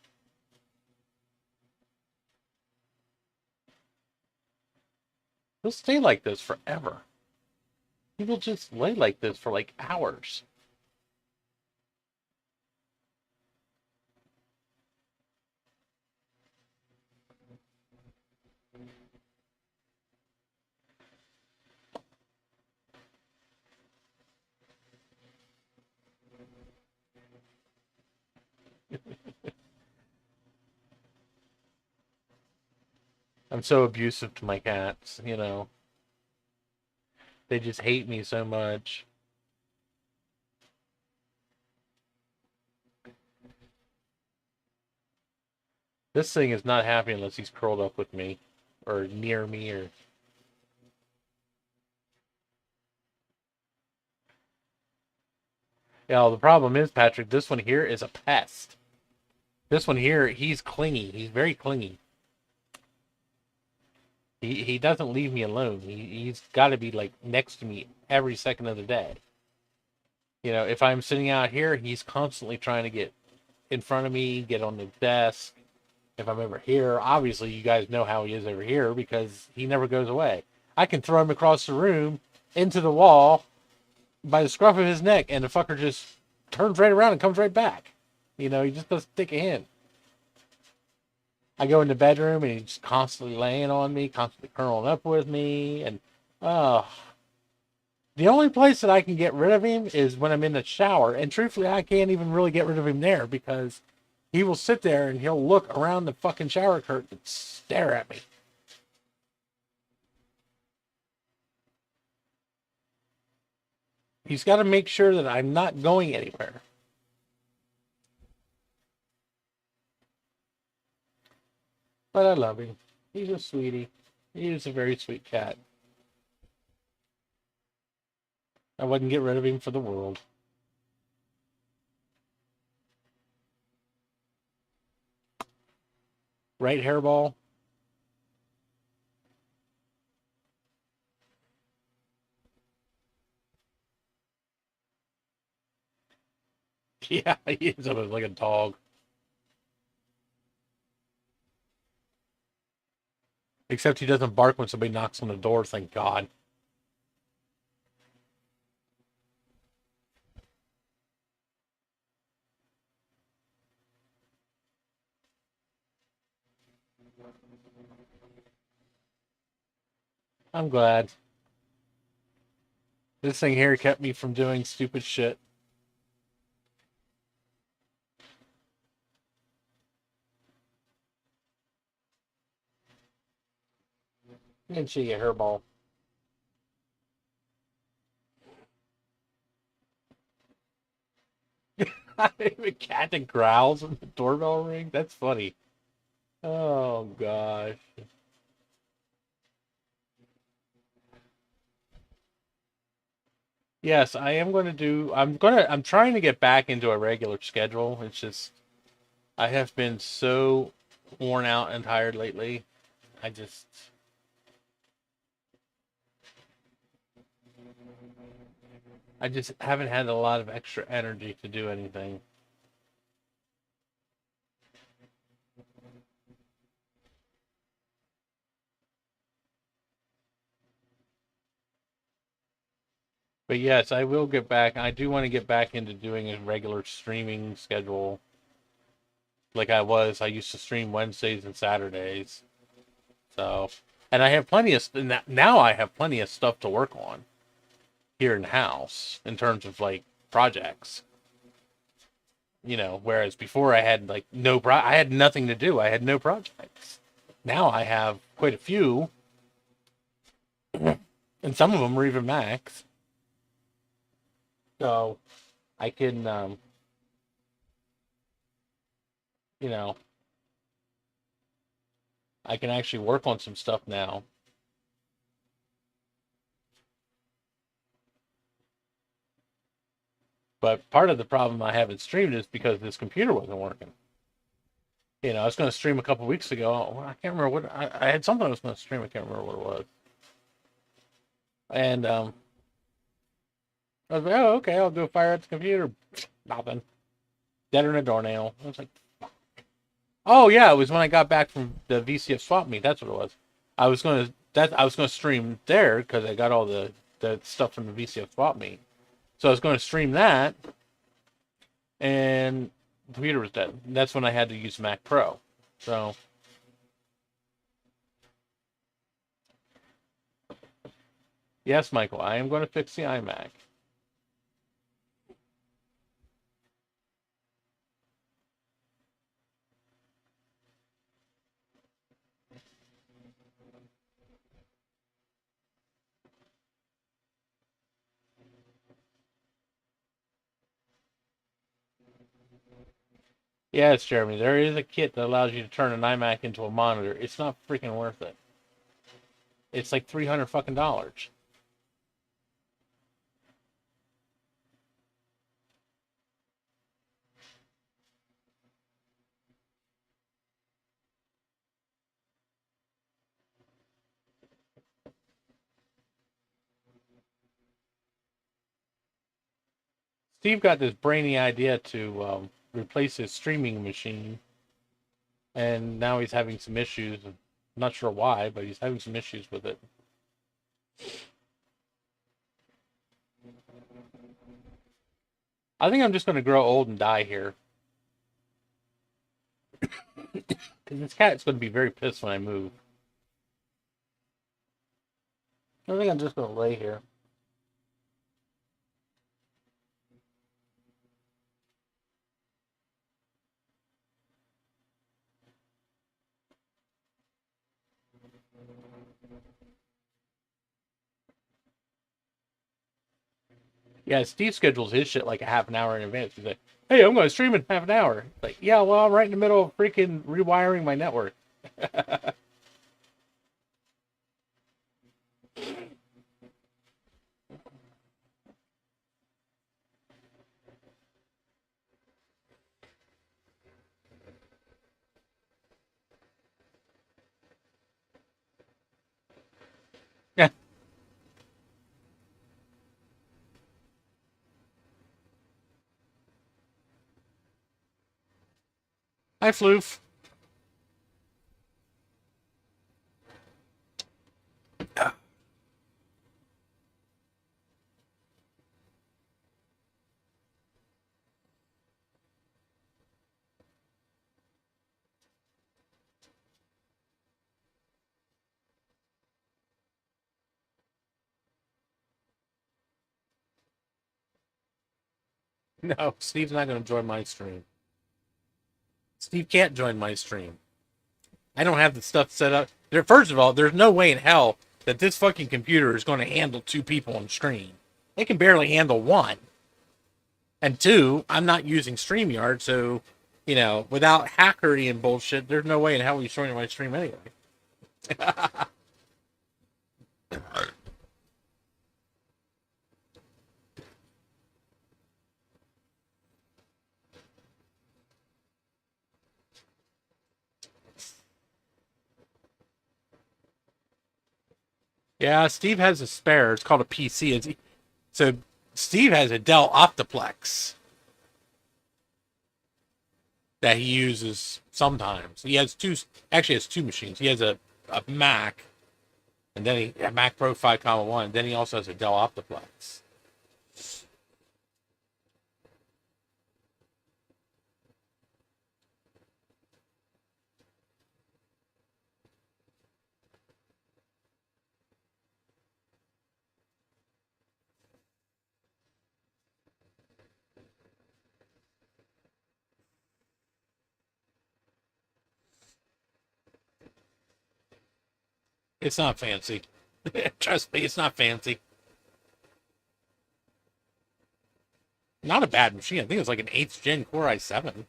He'll stay like this forever. He will just lay like this for like hours. I'm so abusive to my cats. They just hate me so much. This thing is not happy unless he's curled up with me or near me or the problem is, Patrick, this one here is a pest. This one here, he's clingy. He's very clingy. He doesn't leave me alone. He's got to be like next to me every second of the day. If I'm sitting out here, he's constantly trying to get in front of me, get on the desk. if I'm over here. Obviously, you guys know how he is over here because he never goes away. I can throw him across the room into the wall by the scruff of his neck, and the fucker just turns right around and comes right back. You know, he just doesn't stick a hint. I go in the bedroom and he's constantly laying on me, constantly curling up with me, and the only place that I can get rid of him is when I'm in the shower. And truthfully, I can't even really get rid of him there because he will sit there and he'll look around the fucking shower curtain and stare at me. He's got to make sure that I'm not going anywhere. But I love him. He's a sweetie. He is a very sweet cat. I wouldn't get rid of him for the world. Right, hairball? Yeah, he is almost like a dog. Except he doesn't bark when somebody knocks on the door, thank God. I'm glad. This thing here kept me from doing stupid shit. And she get hairball. A cat that growls when the doorbell rings? That's funny. Oh, gosh. Yes, I am going to do. I'm trying to get back into a regular schedule. It's just, I have been so worn out and tired lately. I just, I just haven't had a lot of extra energy to do anything. But yes, I will get back. I do want to get back into doing a regular streaming schedule like I was. I used to stream Wednesdays and Saturdays. So, and I have plenty of now. I have plenty of stuff to work on here in house in terms of like projects. You know, whereas before I had like I had nothing to do. I had no projects. Now I have quite a few, and some of them are even max. So I can, you know, I can actually work on some stuff now. But part of the problem I haven't streamed is because this computer wasn't working. You know, I was going to stream a couple weeks ago. I can't remember what I had something I was going to stream. I can't remember what it was. And I was like, oh, okay, I'll go fire at the computer. Nothing. Deader than a doornail. I was like, oh yeah, it was when I got back from the VCF swap meet. That's what it was. I was gonna stream there because I got all the stuff from the VCF swap meet. So I was going to stream that, and the computer was dead. That's when I had to use Mac Pro. So yes, Michael, I am going to fix the iMac. Yes, Jeremy, there is a kit that allows you to turn an iMac into a monitor. It's not freaking worth it. It's like $300 fucking dollars. Steve got this brainy idea to replace his streaming machine, and now he's having some issues. I'm not sure why, but he's having some issues with it. I think I'm just going to grow old and die here. Because this cat's going to be very pissed when I move. I think I'm just going to lay here. Yeah, Steve schedules his shit like a half an hour in advance. He's like, hey, I'm going to stream in half an hour. Like, yeah, well, I'm right in the middle of freaking rewiring my network. Yeah, hi, Floof. No, Steve's not going to join my stream. Steve can't join my stream. I don't have the stuff set up. First of all, there's no way in hell that this fucking computer is going to handle two people on stream. It can barely handle one. And two, I'm not using StreamYard, so, without hackery and bullshit, there's no way in hell he's joining my stream anyway. Yeah, Steve has a spare. It's called a PC. So Steve has a Dell Optiplex that he uses sometimes. He has actually has two machines. He has a Mac, and then a Mac Pro 5.1, and then he also has a Dell Optiplex. It's not fancy. Trust me, it's not fancy. Not a bad machine. I think it's like an 8th gen Core i7. It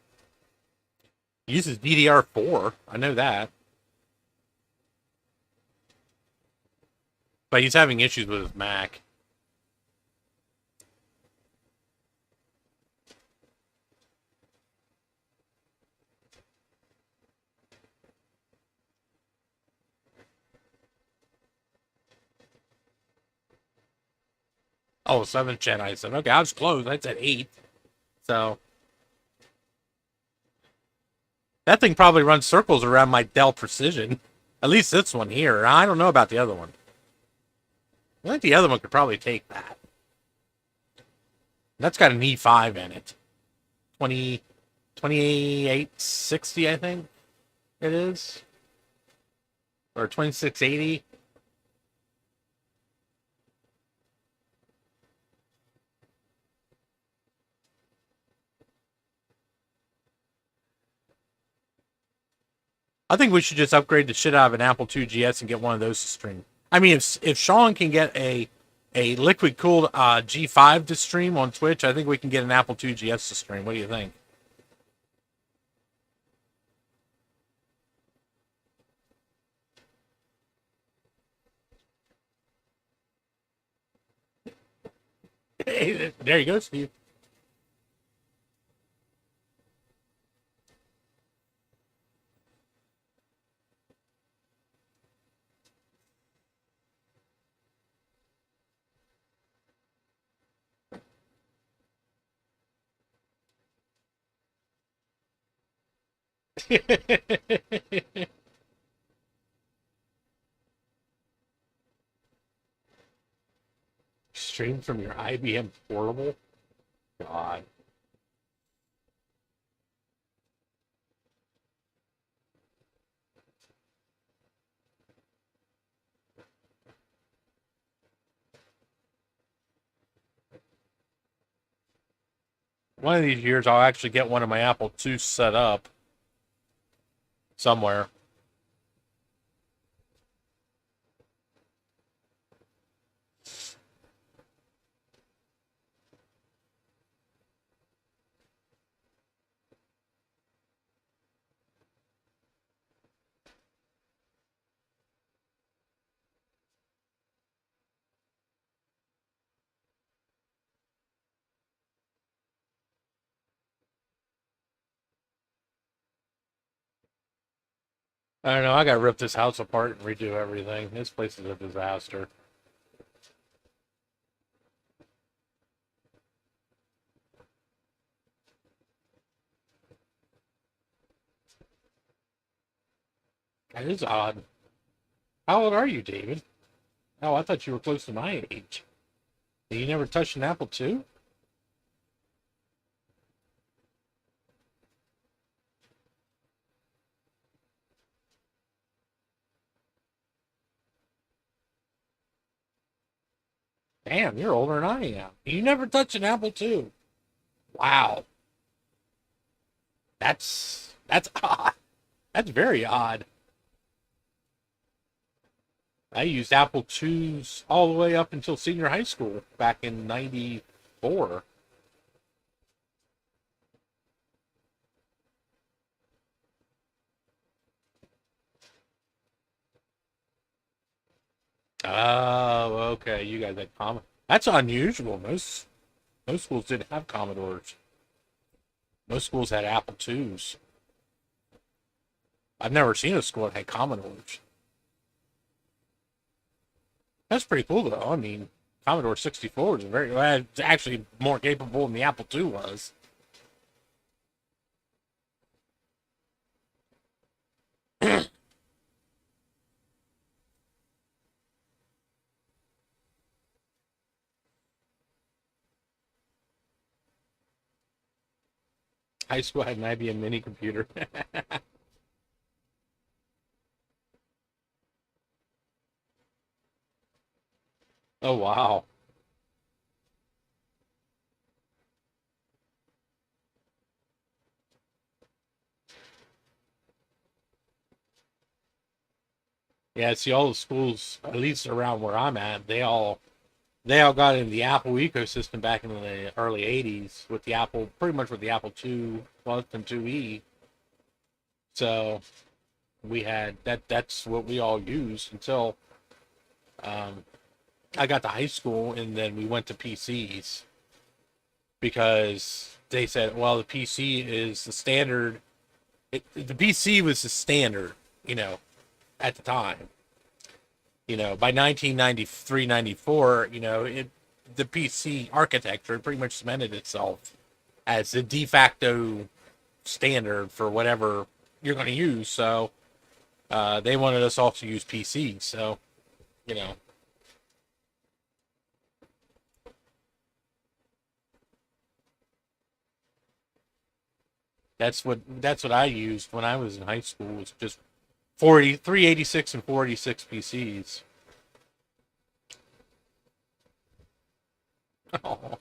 uses DDR4. I know that. But he's having issues with his Mac. Oh, 7th gen i7. Okay, I was close. That's at 8. So that thing probably runs circles around my Dell Precision. At least this one here. I don't know about the other one. I think the other one could probably take that. That's got an E5 in it. 2860, I think it is. Or 2680. I think we should just upgrade the shit out of an Apple II GS and get one of those to stream. I mean, if Sean can get a liquid cooled G5 to stream on Twitch, I think we can get an Apple II GS to stream. What do you think? Hey, there you go, Steve. Stream from your IBM portable? God. One of these years, I'll actually get one of my Apple II set up somewhere. I don't know. I got to rip this house apart and redo everything. This place is a disaster. That is odd. How old are you, David? Oh, I thought you were close to my age. You never touched an Apple II? Damn, you're older than I am. You never touched an Apple II. Wow. That's odd. That's very odd. I used Apple IIs all the way up until senior high school back in '94. Oh, okay. You guys had Commodore. That's unusual. Most schools didn't have Commodores. Most schools had Apple IIs. I've never seen a school that had Commodores. That's pretty cool, though. I mean, Commodore 64 is very well, it's actually more capable than the Apple II was. High school had an IBM mini computer. Oh wow. Yeah, see all the schools, at least around where I'm at, they all got in the Apple ecosystem back in the early '80s with the Apple, pretty much with the Apple II plus and 2E. So we had that. That's what we all used until um, I got to high school, and then we went to PCs because they said, well, the PC is the standard. The PC was the standard, you know, at the time. By 1993, 94, the PC architecture pretty much cemented itself as the de facto standard for whatever you're going to use. So they wanted us all to use PCs. So, you know, that's what I used when I was in high school was just 386 and 486 PCs. Oh,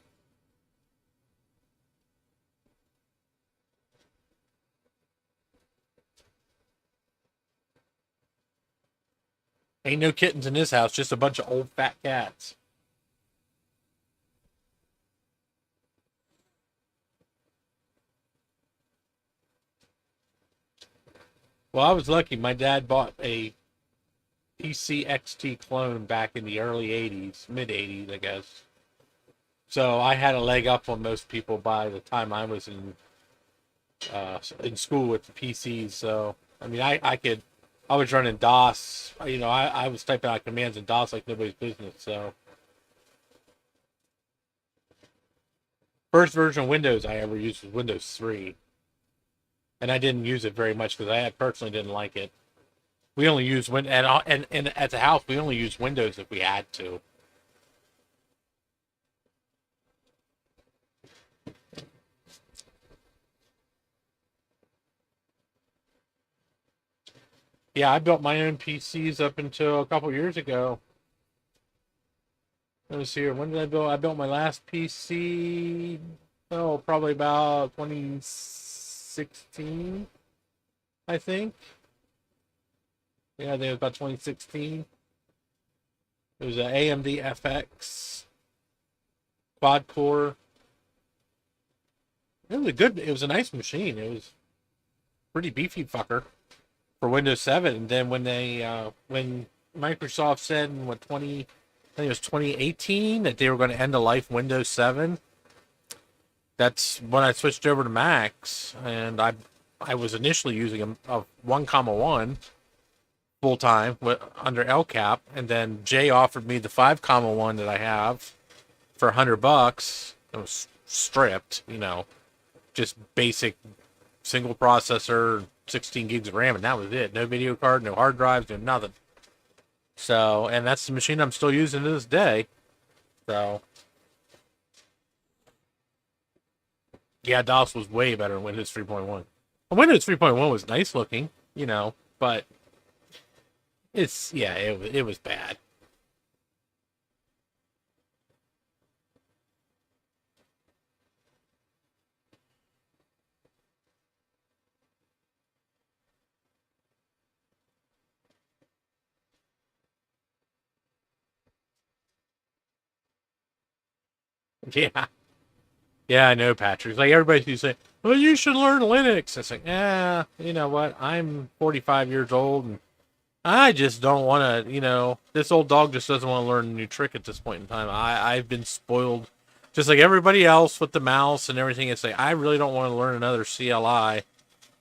ain't no kittens in this house, just a bunch of old fat cats. Well, I was lucky. My dad bought a PCXT clone back in the early '80s, mid '80s, I guess. So I had a leg up on most people by the time I was in school with the PCs. So I mean, I was running DOS. I was typing out commands in DOS like nobody's business. So first version of Windows I ever used was Windows 3. and I didn't use it very much because I personally didn't like it. We only use and at the house we only use Windows if we had to. Yeah, I built my own PCs up until a couple years ago. Let me see here. When did I build? I built my last PC. Oh, probably about 2016, I think. Yeah, I think it was about 2016. It was an AMD FX quad core. It was a good. It was a nice machine. It was pretty beefy fucker for Windows 7. And then when Microsoft said in what 20, I think it was 2018 that they were going to end the life Windows 7. That's when I switched over to Macs, and I was initially using a 1,1 full time under LCAP, and then Jay offered me the 5,1 that I have for $100. It was stripped, just basic single processor, 16 gigs of RAM, and that was it. No video card, no hard drives, no nothing. So, and that's the machine I'm still using to this day. So, yeah, DOS was way better than Windows 3.1. Well, Windows 3.1 was nice looking, but it was bad. Yeah. Yeah, I know, Patrick. Like everybody's saying, well, you should learn Linux. It's like, yeah, you know what? I'm 45 years old and I just don't want to, this old dog just doesn't want to learn a new trick at this point in time. I've been spoiled just like everybody else with the mouse and everything. It's like, I really don't want to learn another CLI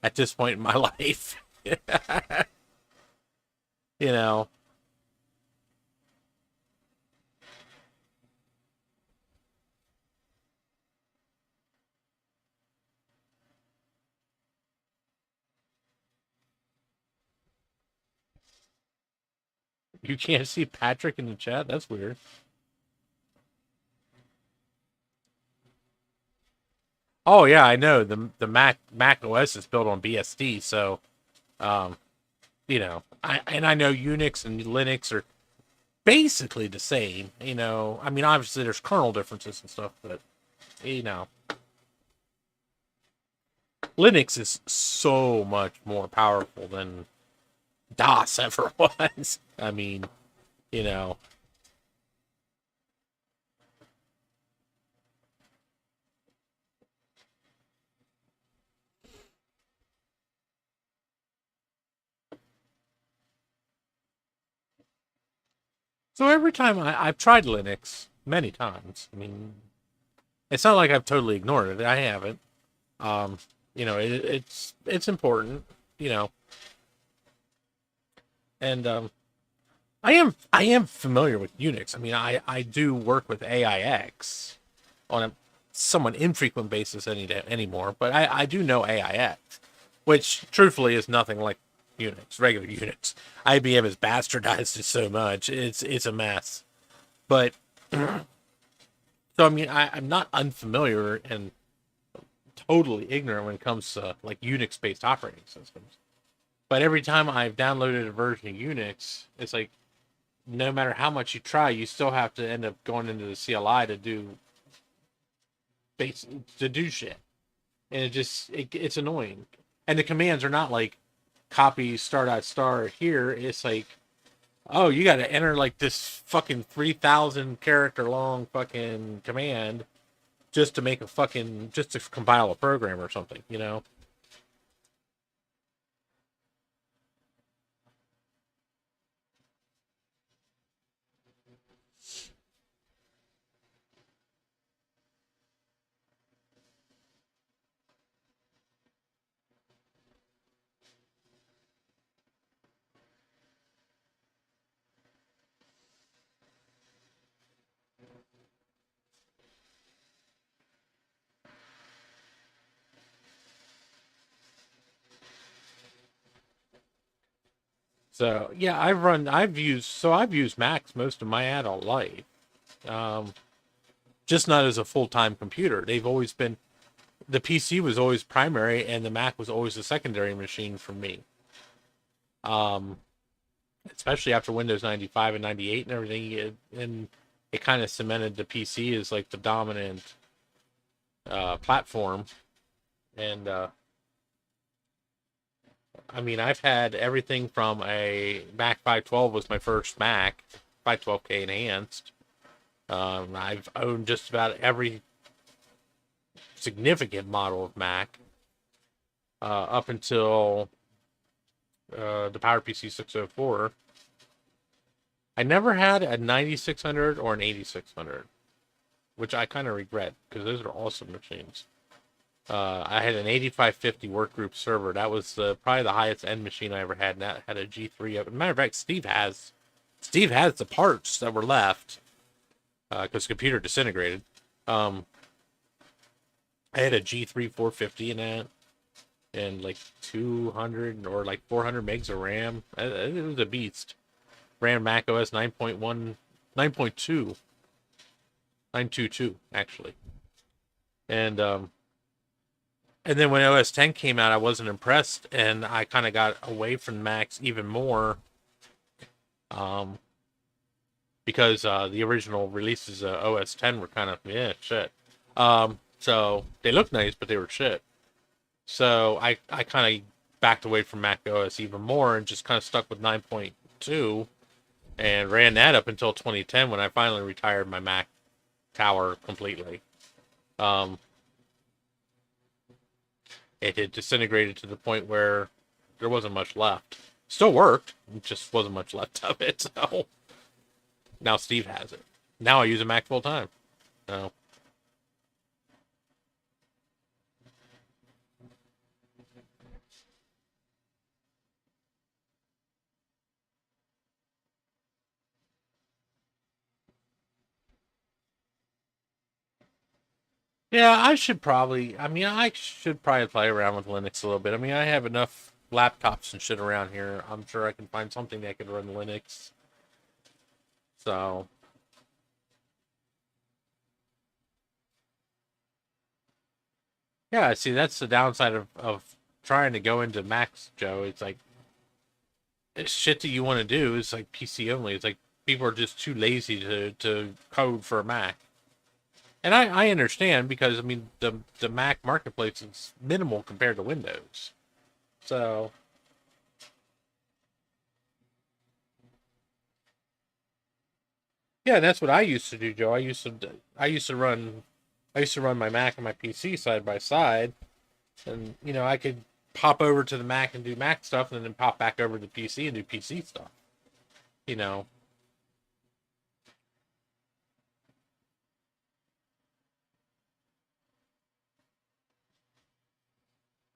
at this point in my life. you know, you can't see Patrick in the chat. That's weird. Oh yeah, I know the Mac OS is built on BSD, so um, I know Unix and Linux are basically the same. I mean, obviously there's kernel differences and stuff, but you know, Linux is so much more powerful than DOS ever was. I mean, you know. So every time I've tried Linux many times. I mean, it's not like I've totally ignored it. I haven't. Um, it's important. You know, and I am familiar with Unix. I mean, I do work with AIX on a somewhat infrequent basis anymore, but I do know AIX, which truthfully is nothing like Unix, regular Unix. IBM has bastardized it so much; it's a mess. But so I mean, I'm not unfamiliar and totally ignorant when it comes to like Unix-based operating systems. But every time I've downloaded a version of Unix, it's like no matter how much you try, you still have to end up going into the CLI to do shit, and it's annoying. And the commands are not like copy star dot star here. It's like, oh, you got to enter like this fucking 3,000 character long fucking command just to make a fucking just to compile a program or something. So yeah, I've used Macs most of my adult life. Um, just not as a full time computer. They've always been the PC was always primary, and the Mac was always a secondary machine for me. Um, Especially after Windows 95 and 98 and everything, and it kind of cemented the PC as like the dominant platform. And I mean, I've had everything from a Mac 512 was my first Mac, 512K enhanced. I've owned just about every significant model of Mac up until the PowerPC 604. I never had a 9600 or an 8600, which I kind of regret because those are awesome machines. I had an 8550 workgroup server. That was probably the highest end machine I ever had, and that had a G3 of it. Matter of fact, Steve has the parts that were left because the computer disintegrated. I had a G3 450 in that, and like 200 or like 400 megs of RAM. It was a beast. Ran Mac OS 9.1, 9.2, 922 actually, and then when OS 10 came out, I wasn't impressed, and I kind of got away from Macs even more, um, because the original releases of OS 10 were kind of shit. So they looked nice, but they were shit. So I kind of backed away from Mac OS even more and just kind of stuck with 9.2 and ran that up until 2010 when I finally retired my Mac tower completely. Um, it had disintegrated to the point where there wasn't much left. Still worked, just wasn't much left of it. So now Steve has it. Now I use a Mac full time. So yeah, I should probably play around with Linux a little bit. I mean, I have enough laptops and shit around here. I'm sure I can find something that could run Linux. So, yeah, see, that's the downside of trying to go into Macs, Joe. It's like, it's shit that you want to do is like PC only. It's like people are just too lazy to code for a Mac. And I understand because, I mean, the Mac marketplace is minimal compared to Windows. So, yeah, that's what I used to do, Joe. I used to run my Mac and my PC side by side, and I could pop over to the Mac and do Mac stuff, and then pop back over to the PC and do PC stuff. You know,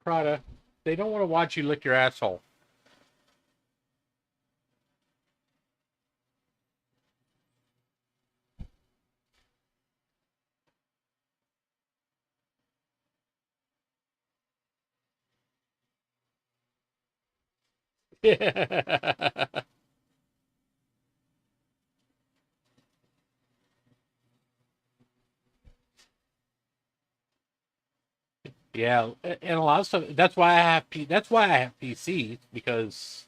Prada, they don't want to watch you lick your asshole. Yeah, and a lot of stuff. That's why I have PC because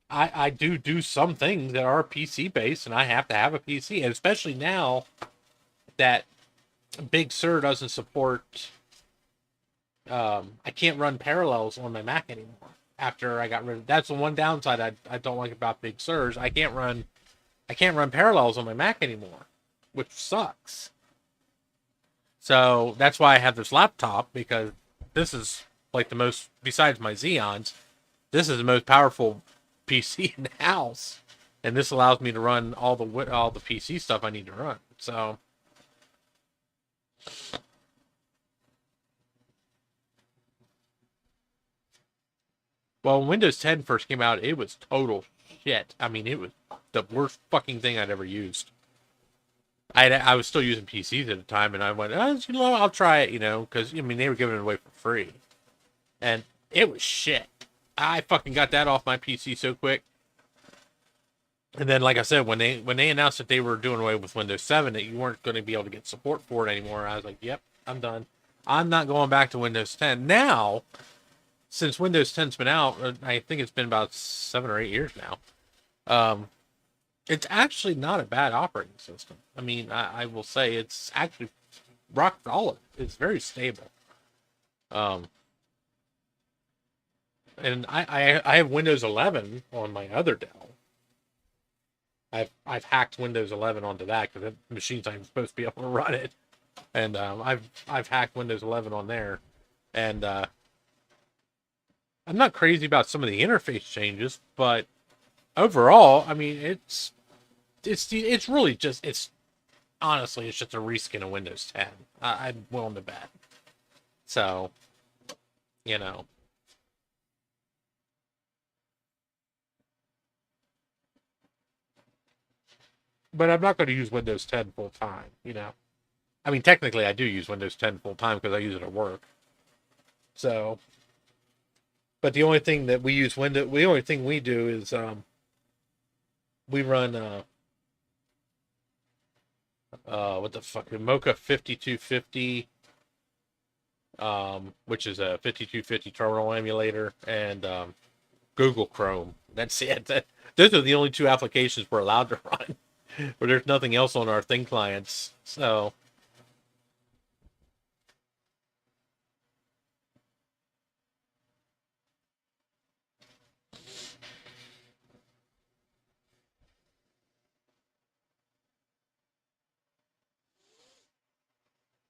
I do some things that are PC based, and I have to have a PC, and especially now that Big Sur doesn't support. I can't run Parallels on my Mac anymore. After I got rid of that's the one downside I don't like about Big Sur's. I can't run Parallels on my Mac anymore, which sucks. So that's why I have this laptop because this is like the most besides my Xeons. This is the most powerful PC in the house, and this allows me to run all the PC stuff I need to run. So well, when Windows 10 first came out, it was total shit. I mean, it was the worst fucking thing I'd ever used. I was still using PCs at the time, and I went, I'll try it, because I mean they were giving it away for free, and it was shit. I fucking got that off my PC so quick. And then, like I said, when they announced that they were doing away with Windows 7, that you weren't going to be able to get support for it anymore, I was like, "Yep, I'm done. I'm not going back to Windows 10." Now, since Windows 10's been out, I think it's been about 7 or 8 years now. Um, it's actually not a bad operating system. I mean, I will say it's actually rock solid. It's very stable. Um, and I have Windows 11 on my other Dell. I've hacked Windows 11 onto that because the machine's not even supposed to be able to run it. And I've hacked Windows 11 on there, and I'm not crazy about some of the interface changes, but overall, I mean, it's really just it's honestly it's just a reskin of Windows 10. I'm willing to bet. So you know, but I'm not going to use Windows 10 full time. I mean, technically, I do use Windows 10 full time because I use it at work. So, but the only thing that we use the only thing we do is we run what the fuck, Mocha 5250, which is a 5250 terminal emulator, and Google Chrome. That's it. Those are the only two applications we're allowed to run. Where there's nothing else on our thing clients. So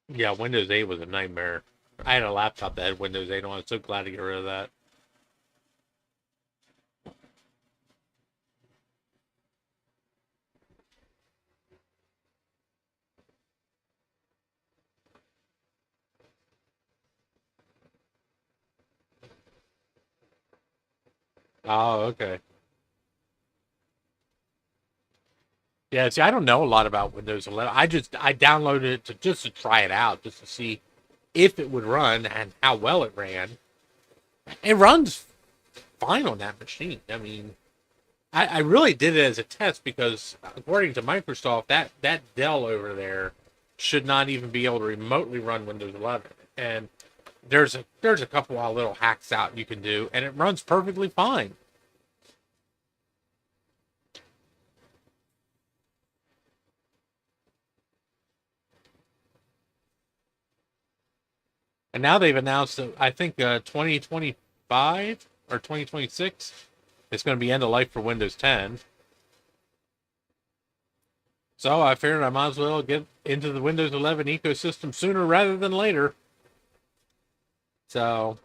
yeah, Windows 8 was a nightmare. I had a laptop that had Windows 8 on. I'm so glad to get rid of that. Oh, okay. Yeah, see, I don't know a lot about Windows 11. I downloaded it just to try it out, just to see if it would run and how well it ran. It runs fine on that machine. I mean, I really did it as a test because according to Microsoft, that Dell over there should not even be able to remotely run Windows 11. And there's a couple of little hacks out you can do, and it runs perfectly fine. And now they've announced that I think 2025 or 2026 it's going to be end of life for Windows 10. So I figured I might as well get into the Windows 11 ecosystem sooner rather than later. So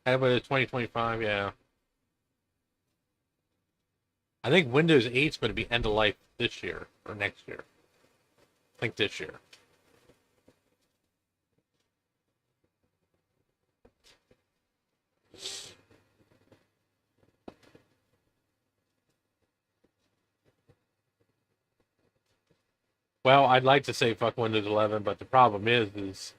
how about 2025? Yeah, I think Windows 8 is going to be end of life this year or next year. I think this year. Well, I'd like to say fuck Windows 11, but the problem is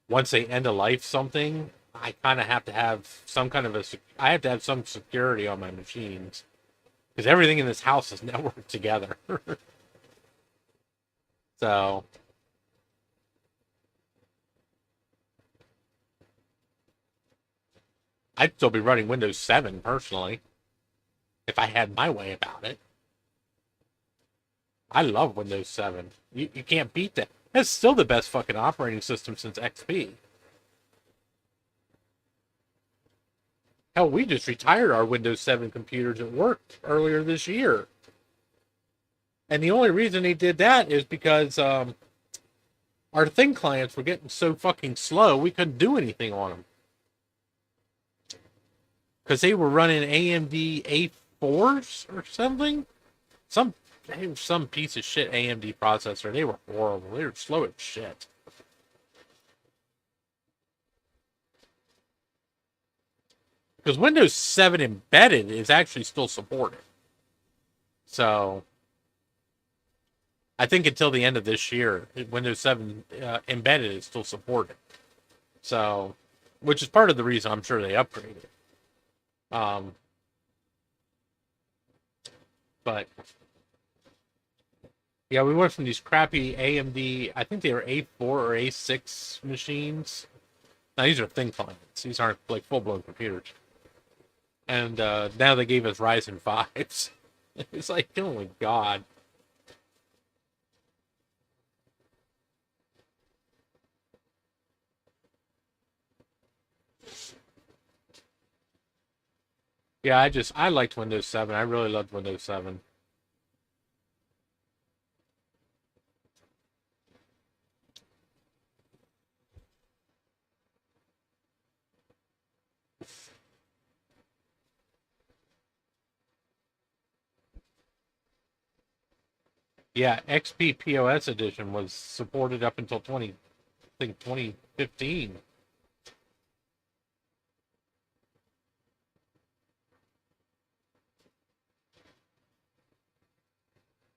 once they end of life something, I kind of have to have some kind of I have to have some security on my machines because everything in this house is networked together. So I'd still be running Windows 7 personally if I had my way about it. I love Windows 7. You can't beat that. That's still the best fucking operating system since XP. Hell, we just retired our Windows 7 computers at work earlier this year. And the only reason they did that is because our thing clients were getting so fucking slow, we couldn't do anything on them. Because they were running AMD A4s or something. Some some piece of shit AMD processor. They were horrible. They were slow as shit. Because Windows 7 embedded is actually still supported. So I think until the end of this year, Windows 7 embedded is still supported. So, which is part of the reason I'm sure they upgraded. Um, but yeah, we went from these crappy AMD, I think they were A4 or A6 machines. Now these are thin clients. These aren't like full-blown computers. And now they gave us Ryzen 5s. It's like, oh my god. Yeah, I liked Windows 7. I really loved Windows 7. Yeah, XP POS edition was supported up until 2015.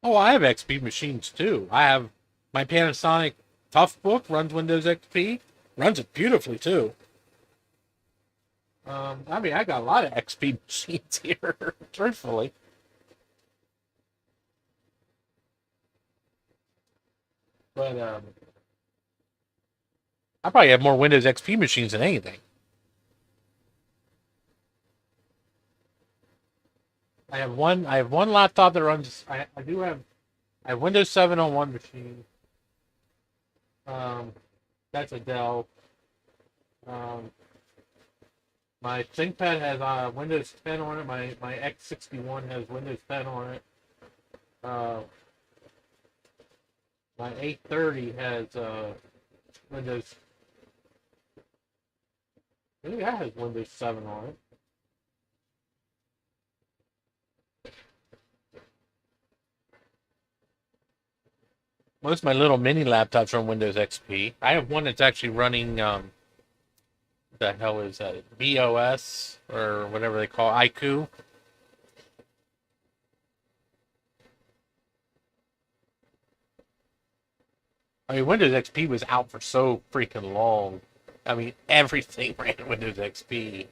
Oh, I have XP machines too. I have my Panasonic Toughbook runs Windows XP. Runs it beautifully too. I mean, I got a lot of XP machines here, truthfully. But I probably have more Windows XP machines than anything. I have one laptop that runs. I do have. I have Windows 7 on one machine. Um, that's a Dell. Um, my ThinkPad has Windows 10 on it. My X61 has Windows 10 on it. Uh, my 830 has Windows. I think that has Windows 7 on it. Most of my little mini laptops are on Windows XP. I have one that's actually running the hell is that? BOS or whatever they call it, IQ. I mean, Windows XP was out for so freaking long. I mean, everything ran Windows XP.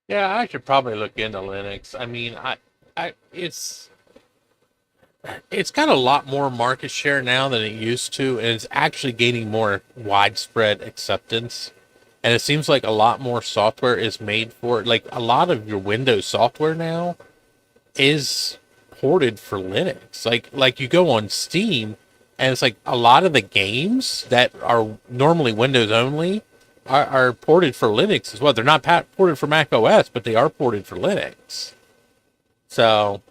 Yeah, I should probably look into Linux. I mean, it's got a lot more market share now than it used to, and it's actually gaining more widespread acceptance. And it seems like a lot more software is made for it. Like a lot of your Windows software now is ported for Linux. Like you go on Steam, and it's like a lot of the games that are normally Windows only are ported for Linux as well. They're not ported for Mac OS, but they are ported for Linux. So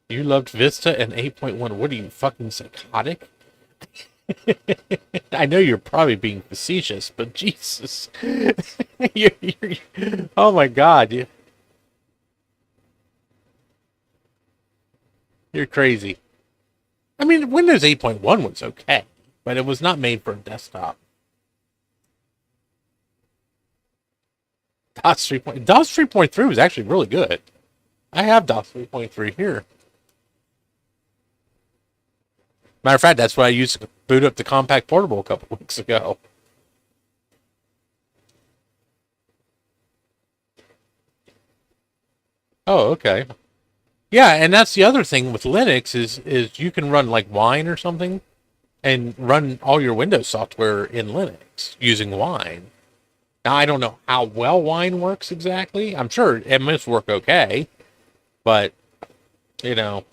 you loved Vista and 8.1. What are you, fucking psychotic? I know you're probably being facetious, but Jesus. Oh my God. You're crazy. I mean, Windows 8.1 was okay, but it was not made for a desktop. DOS 3.3 was actually really good. I have DOS 3.3 here. Matter of fact, that's what I used to boot up the Compact Portable a couple weeks ago. Oh, okay. Yeah, and that's the other thing with Linux is you can run like Wine or something and run all your Windows software in Linux using Wine. Now I don't know how well Wine works exactly. I'm sure it must work okay, but you know,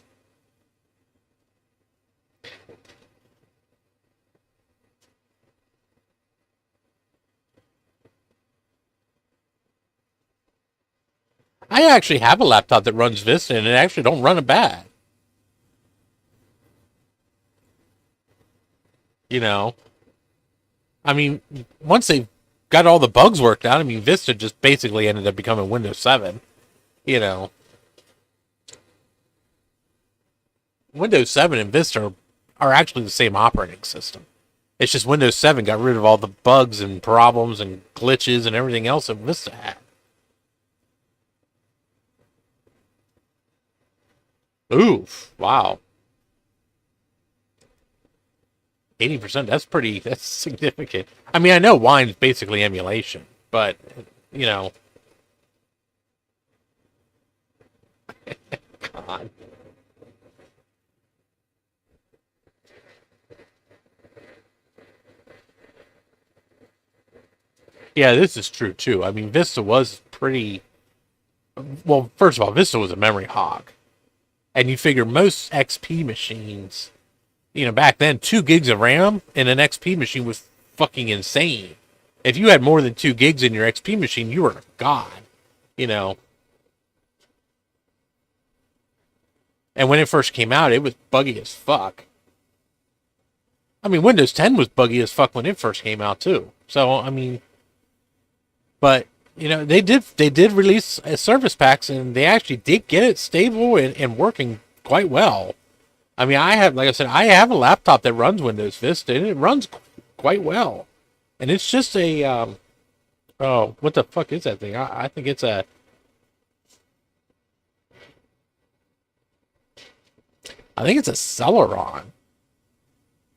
I actually have a laptop that runs Vista and it actually don't run it bad. You know, I mean, once they got all the bugs worked out, I mean, Vista just basically ended up becoming Windows 7. You know, Windows 7 and Vista are actually the same operating system. It's just Windows 7 got rid of all the bugs and problems and glitches and everything else that Vista had. Oof! Wow, 80%. That's significant. I mean, I know Wine's basically emulation, but you know, God. Yeah, this is true too. I mean, Vista was pretty. Well, first of all, Vista was a memory hog, and you figure most XP machines, back then, 2 gigs of RAM in an XP machine was fucking insane. If you had more than 2 gigs in your XP machine, you were a god. You know, and when it first came out, it was buggy as fuck. I mean, Windows 10 was buggy as fuck when it first came out too. So I mean, but they did release service packs, and they actually did get it stable and working quite well. I mean, like I said, I have a laptop that runs Windows Vista, and it runs quite well. And it's just a oh, what the fuck is that thing? I think it's a Celeron.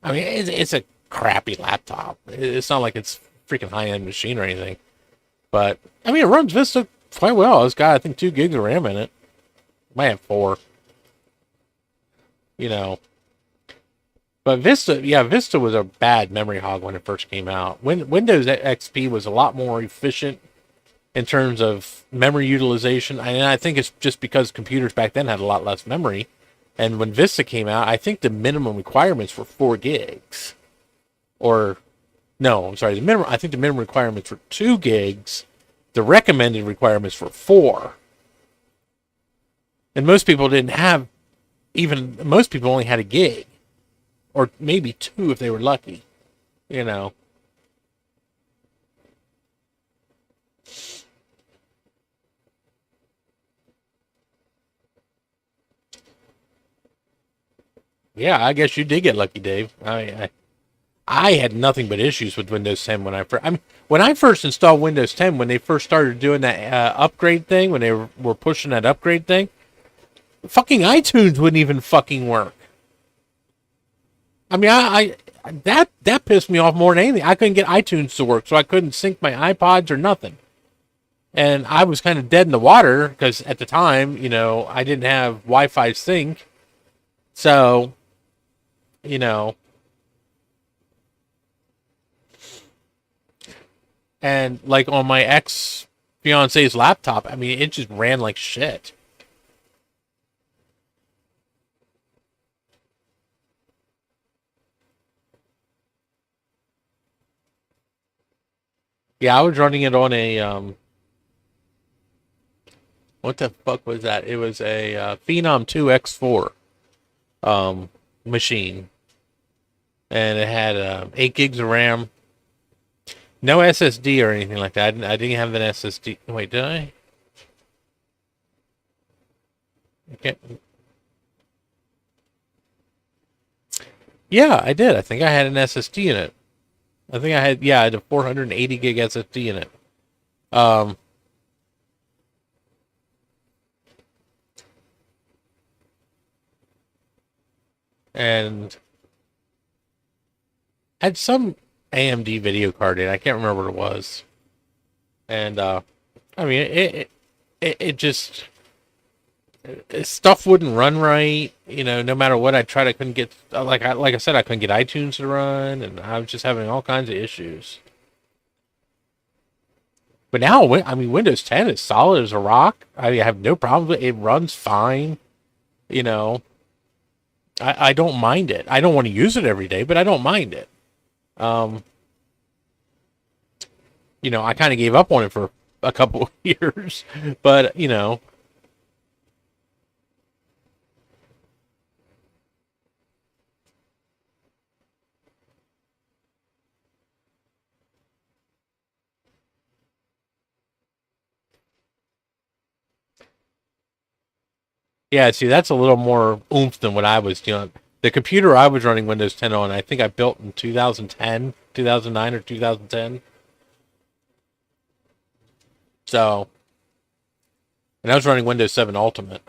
I mean, it's a crappy laptop. It's not like it's freaking high end machine or anything. But I mean, it runs Vista quite well. It's got, I think, 2 gigs of RAM in it. Might have four. You know, but Vista, yeah, Vista was a bad memory hog when it first came out. When Windows XP was a lot more efficient in terms of memory utilization, and I think it's just because computers back then had a lot less memory. And when Vista came out, I think the minimum requirements were 4 gigs. Or no, I'm sorry, I think the minimum requirements were 2 gigs. The recommended requirements were four. And most people only had a gig. Or maybe two if they were lucky. You know. Yeah, I guess you did get lucky, Dave. I had nothing but issues with Windows 10 when I first installed Windows 10, when they first started doing that upgrade thing, when they were pushing that upgrade thing, fucking iTunes wouldn't even fucking work. I mean, that pissed me off more than anything. I couldn't get iTunes to work, so I couldn't sync my iPods or nothing. And I was kind of dead in the water because at the time, I didn't have Wi-Fi sync. So, you know, and like on my ex fiance's laptop, I mean, it just ran like shit. Yeah, I was running it on a what the fuck was that? It was a Phenom 2 X4 um machine, and it had 8 gigs of RAM, no SSD or anything like that. I didn't have an SSD. Wait, did I? Okay. Yeah, I did. I think I had an SSD in it. I think I had a 480 gig SSD in it. Um, and had some AMD video card in. I can't remember what it was. And I mean, it just stuff wouldn't run right. No matter what I tried, I couldn't get like I said, I couldn't get iTunes to run, and I was just having all kinds of issues. But now, I mean, Windows 10 is solid as a rock. I have no problem with it. It runs fine. You know, I don't mind it. I don't want to use it every day, but I don't mind it. Um, I kind of gave up on it for a couple of years, but Yeah, see, that's a little more oomph than what I was doing. The computer I was running Windows 10 on, I think I built in 2010, 2009, or 2010. So, and I was running Windows 7 Ultimate.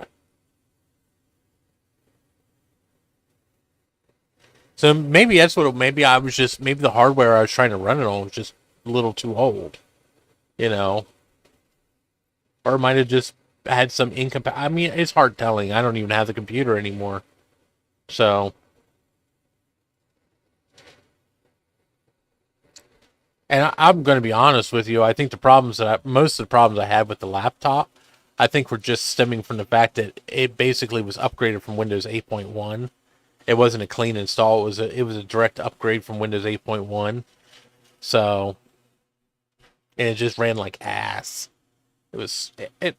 So maybe that's what. Maybe I was just. Maybe the hardware I was trying to run it on was just a little too old. You know, or it might have just had some incompatibility. I mean, it's hard telling. I don't even have the computer anymore. So, and I'm going to be honest with you. I think most of the problems I had with the laptop, I think were just stemming from the fact that it basically was upgraded from Windows 8.1. It wasn't a clean install. It was a direct upgrade from Windows 8.1. So, and it just ran like ass. It was it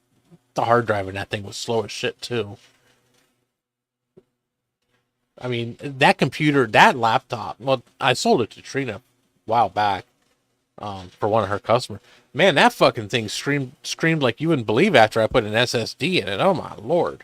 the hard drive in that thing was slow as shit too. I mean, that computer, that laptop. Well, I sold it to Trina a while back, for one of her customers. Man, that fucking thing screamed like you wouldn't believe after I put an SSD in it. Oh my lord!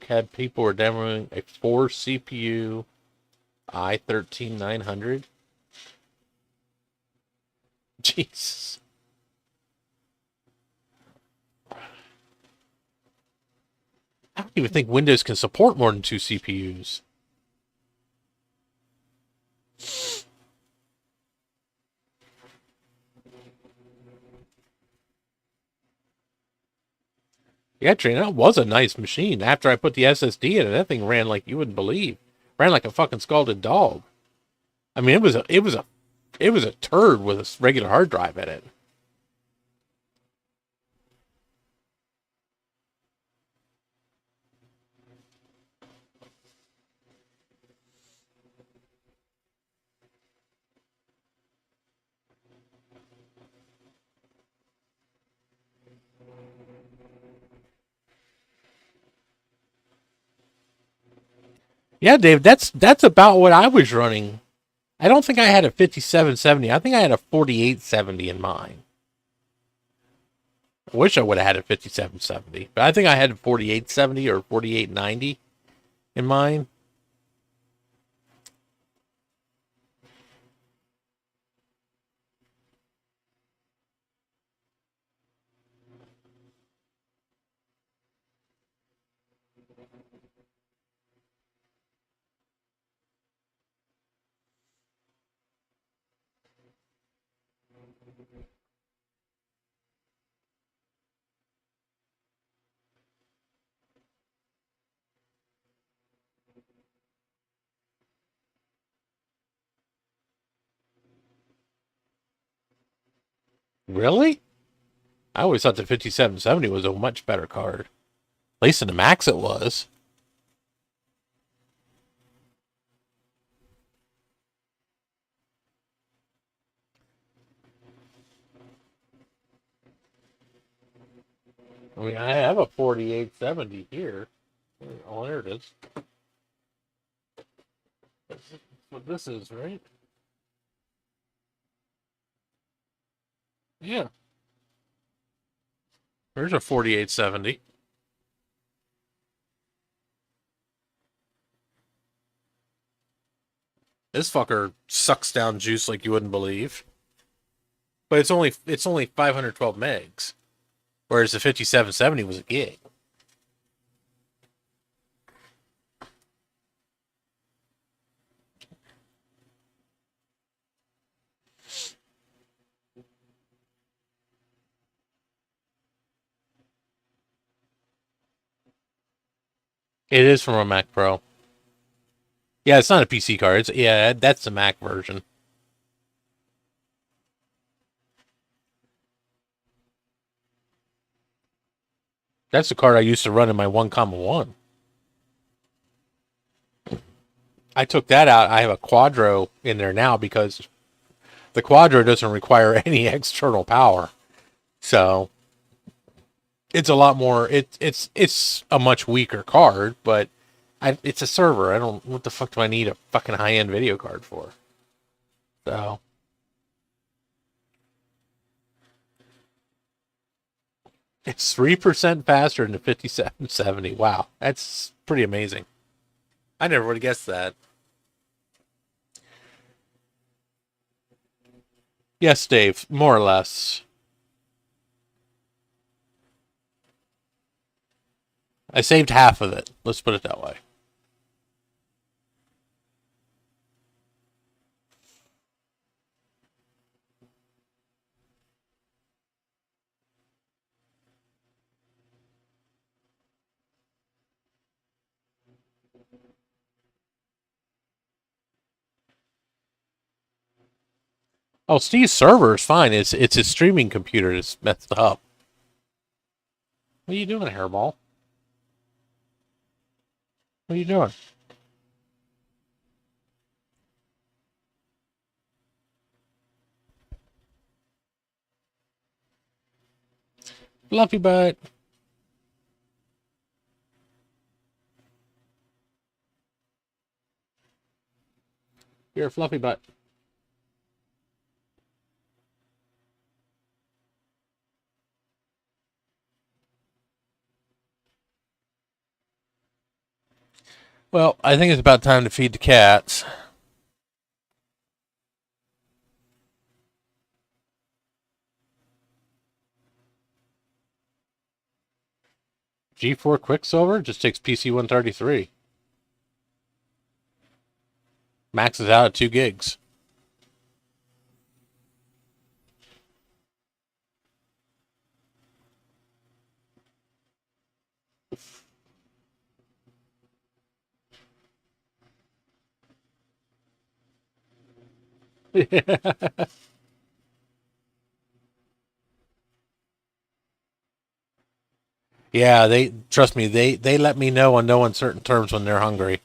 Had people were demoing a 4 CPU i13 900. Jesus. I don't even think Windows can support more than 2 CPUs. Yeah, Trina, that was a nice machine. After I put the SSD in it, that thing ran like you wouldn't believe. Ran like a fucking scalded dog. I mean, it was a turd with a regular hard drive in it. Yeah, Dave, that's about what I was running. I don't think I had a 5770. I think I had a 4870 in mine. I wish I would have had a 5770, but I think I had a 4870 or 4890 in mine. Really? I always thought the 5770 was a much better card. At least in the Max it was. I mean, I have a 4870 here. Oh, there it is. That's what this is, right? Yeah. There's a 4870. This fucker sucks down juice like you wouldn't believe. But it's only 512 megs, whereas the 5770 was a gig. It is from a Mac Pro. Yeah, it's not a PC card. Yeah, that's the Mac version. That's the card I used to run in my 1,1. I took that out. I have a Quadro in there now because the Quadro doesn't require any external power. So it's a lot more. It's a much weaker card, but It's a server. I don't. What the fuck do I need a fucking high-end video card for? So it's 3% faster than the 5770. Wow, that's pretty amazing. I never would have guessed that. Yes, Dave, more or less. I saved half of it. Let's put it that way. Oh, Steve's server is fine. It's his streaming computer that's messed up. What are you doing, Hairball? What are you doing? Fluffy butt. You're a fluffy butt. Well, I think it's about time to feed the cats. G4 Quicksilver just takes PC 133. Maxes out at 2 gigs. Yeah, they trust me. They let me know on no uncertain terms when they're hungry.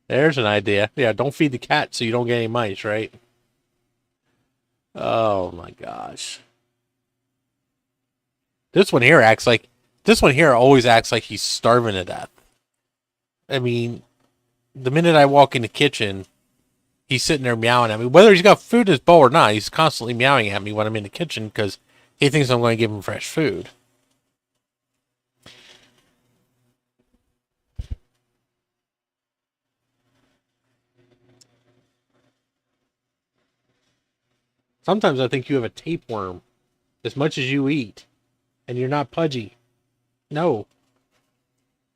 There's an idea. Yeah, don't feed the cat so you don't get any mice, right? Oh my gosh. This one here always acts like he's starving to death. I mean, the minute I walk in the kitchen, he's sitting there meowing at me. Whether he's got food in his bowl or not, he's constantly meowing at me when I'm in the kitchen because he thinks I'm going to give him fresh food. Sometimes I think you have a tapeworm as much as you eat, and you're not pudgy. No.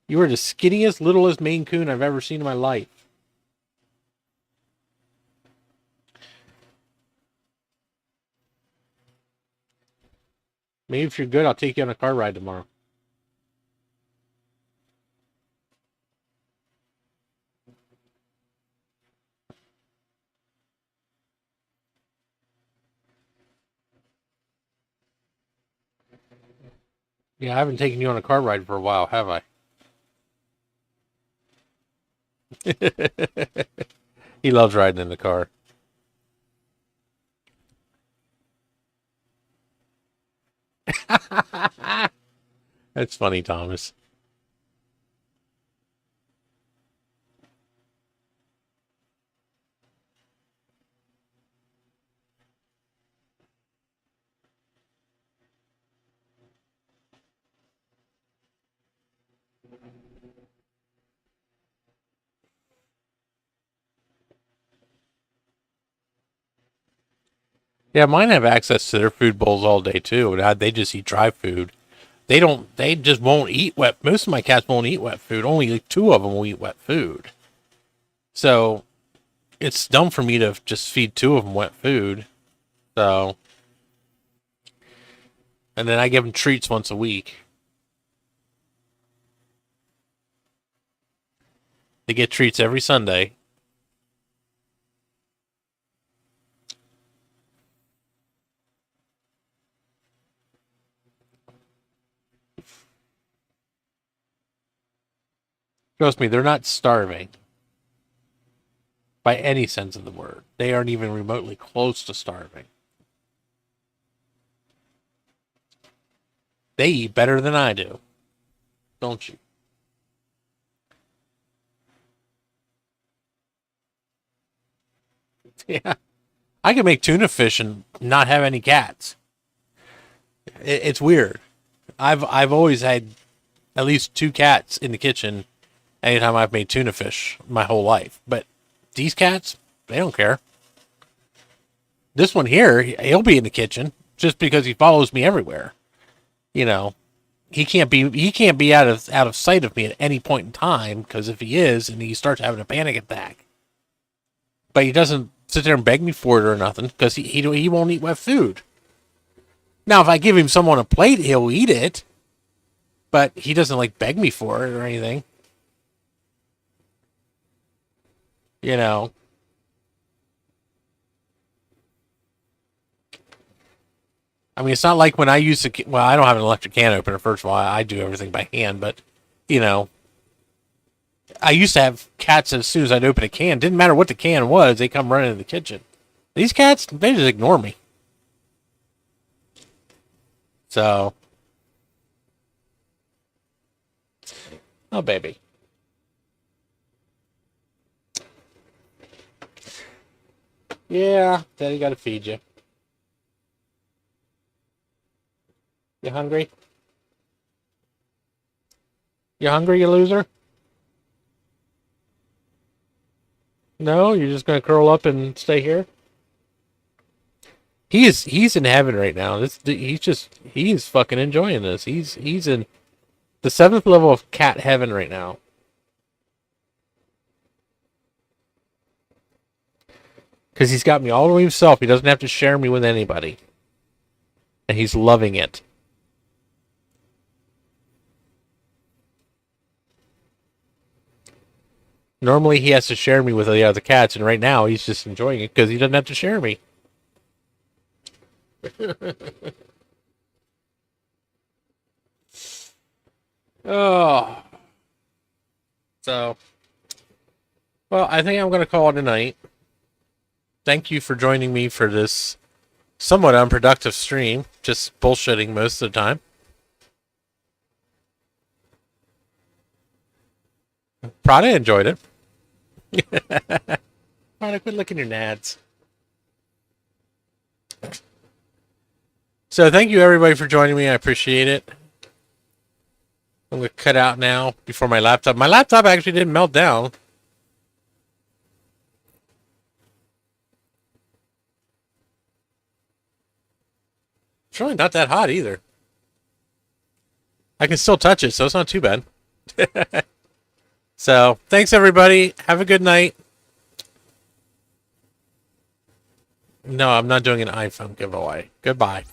You are the skinniest, littlest Maine Coon I've ever seen in my life. Maybe if you're good, I'll take you on a car ride tomorrow. Yeah, I haven't taken you on a car ride for a while, have I? He loves riding in the car. That's funny, Thomas. Yeah, mine have access to their food bowls all day too. They just eat dry food. They don't. They just won't eat wet. Most of my cats won't eat wet food. Only like 2 of them will eat wet food. So it's dumb for me to just feed 2 of them wet food. So, and then I give them treats once a week. They get treats every Sunday. Trust me, they're not starving by any sense of the word. They aren't even remotely close to starving. They eat better than I do, don't you? Yeah. I can make tuna fish and not have any cats. It's weird. I've always had at least 2 cats in the kitchen anytime I've made tuna fish my whole life. But these cats, they don't care. This one here, he'll be in the kitchen just because he follows me everywhere. You know, he can't be out of sight of me at any point in time, because if he is and he starts having a panic attack. But he doesn't sit there and beg me for it or nothing, because he won't eat wet food. Now, if I give him someone a plate, he'll eat it. But he doesn't like beg me for it or anything. You know. I mean, it's not like when I used to. Well, I don't have an electric can opener. First of all, I do everything by hand. But, you know, I used to have cats as soon as I'd open a can. Didn't matter what the can was, they come running in the kitchen. These cats, they just ignore me. So, oh, baby. Yeah, Daddy got to feed you. You hungry? You hungry, you loser? No, you're just gonna curl up and stay here. He's in heaven right now. He's fucking enjoying this. He's in the 7th level of cat heaven right now. Because he's got me all to himself. He doesn't have to share me with anybody. And he's loving it. Normally he has to share me with the other cats, and right now he's just enjoying it because he doesn't have to share me. Oh. So, well, I think I'm going to call it a night. Thank you for joining me for this somewhat unproductive stream. Just bullshitting most of the time. Prada enjoyed it. Prada, quit looking your nads. So thank you everybody for joining me. I appreciate it. I'm going to cut out now before my laptop. My laptop actually didn't melt down. It's really not that hot either. I can still touch it, so it's not too bad. So, thanks everybody. Have a good night. No, I'm not doing an iPhone giveaway. Goodbye.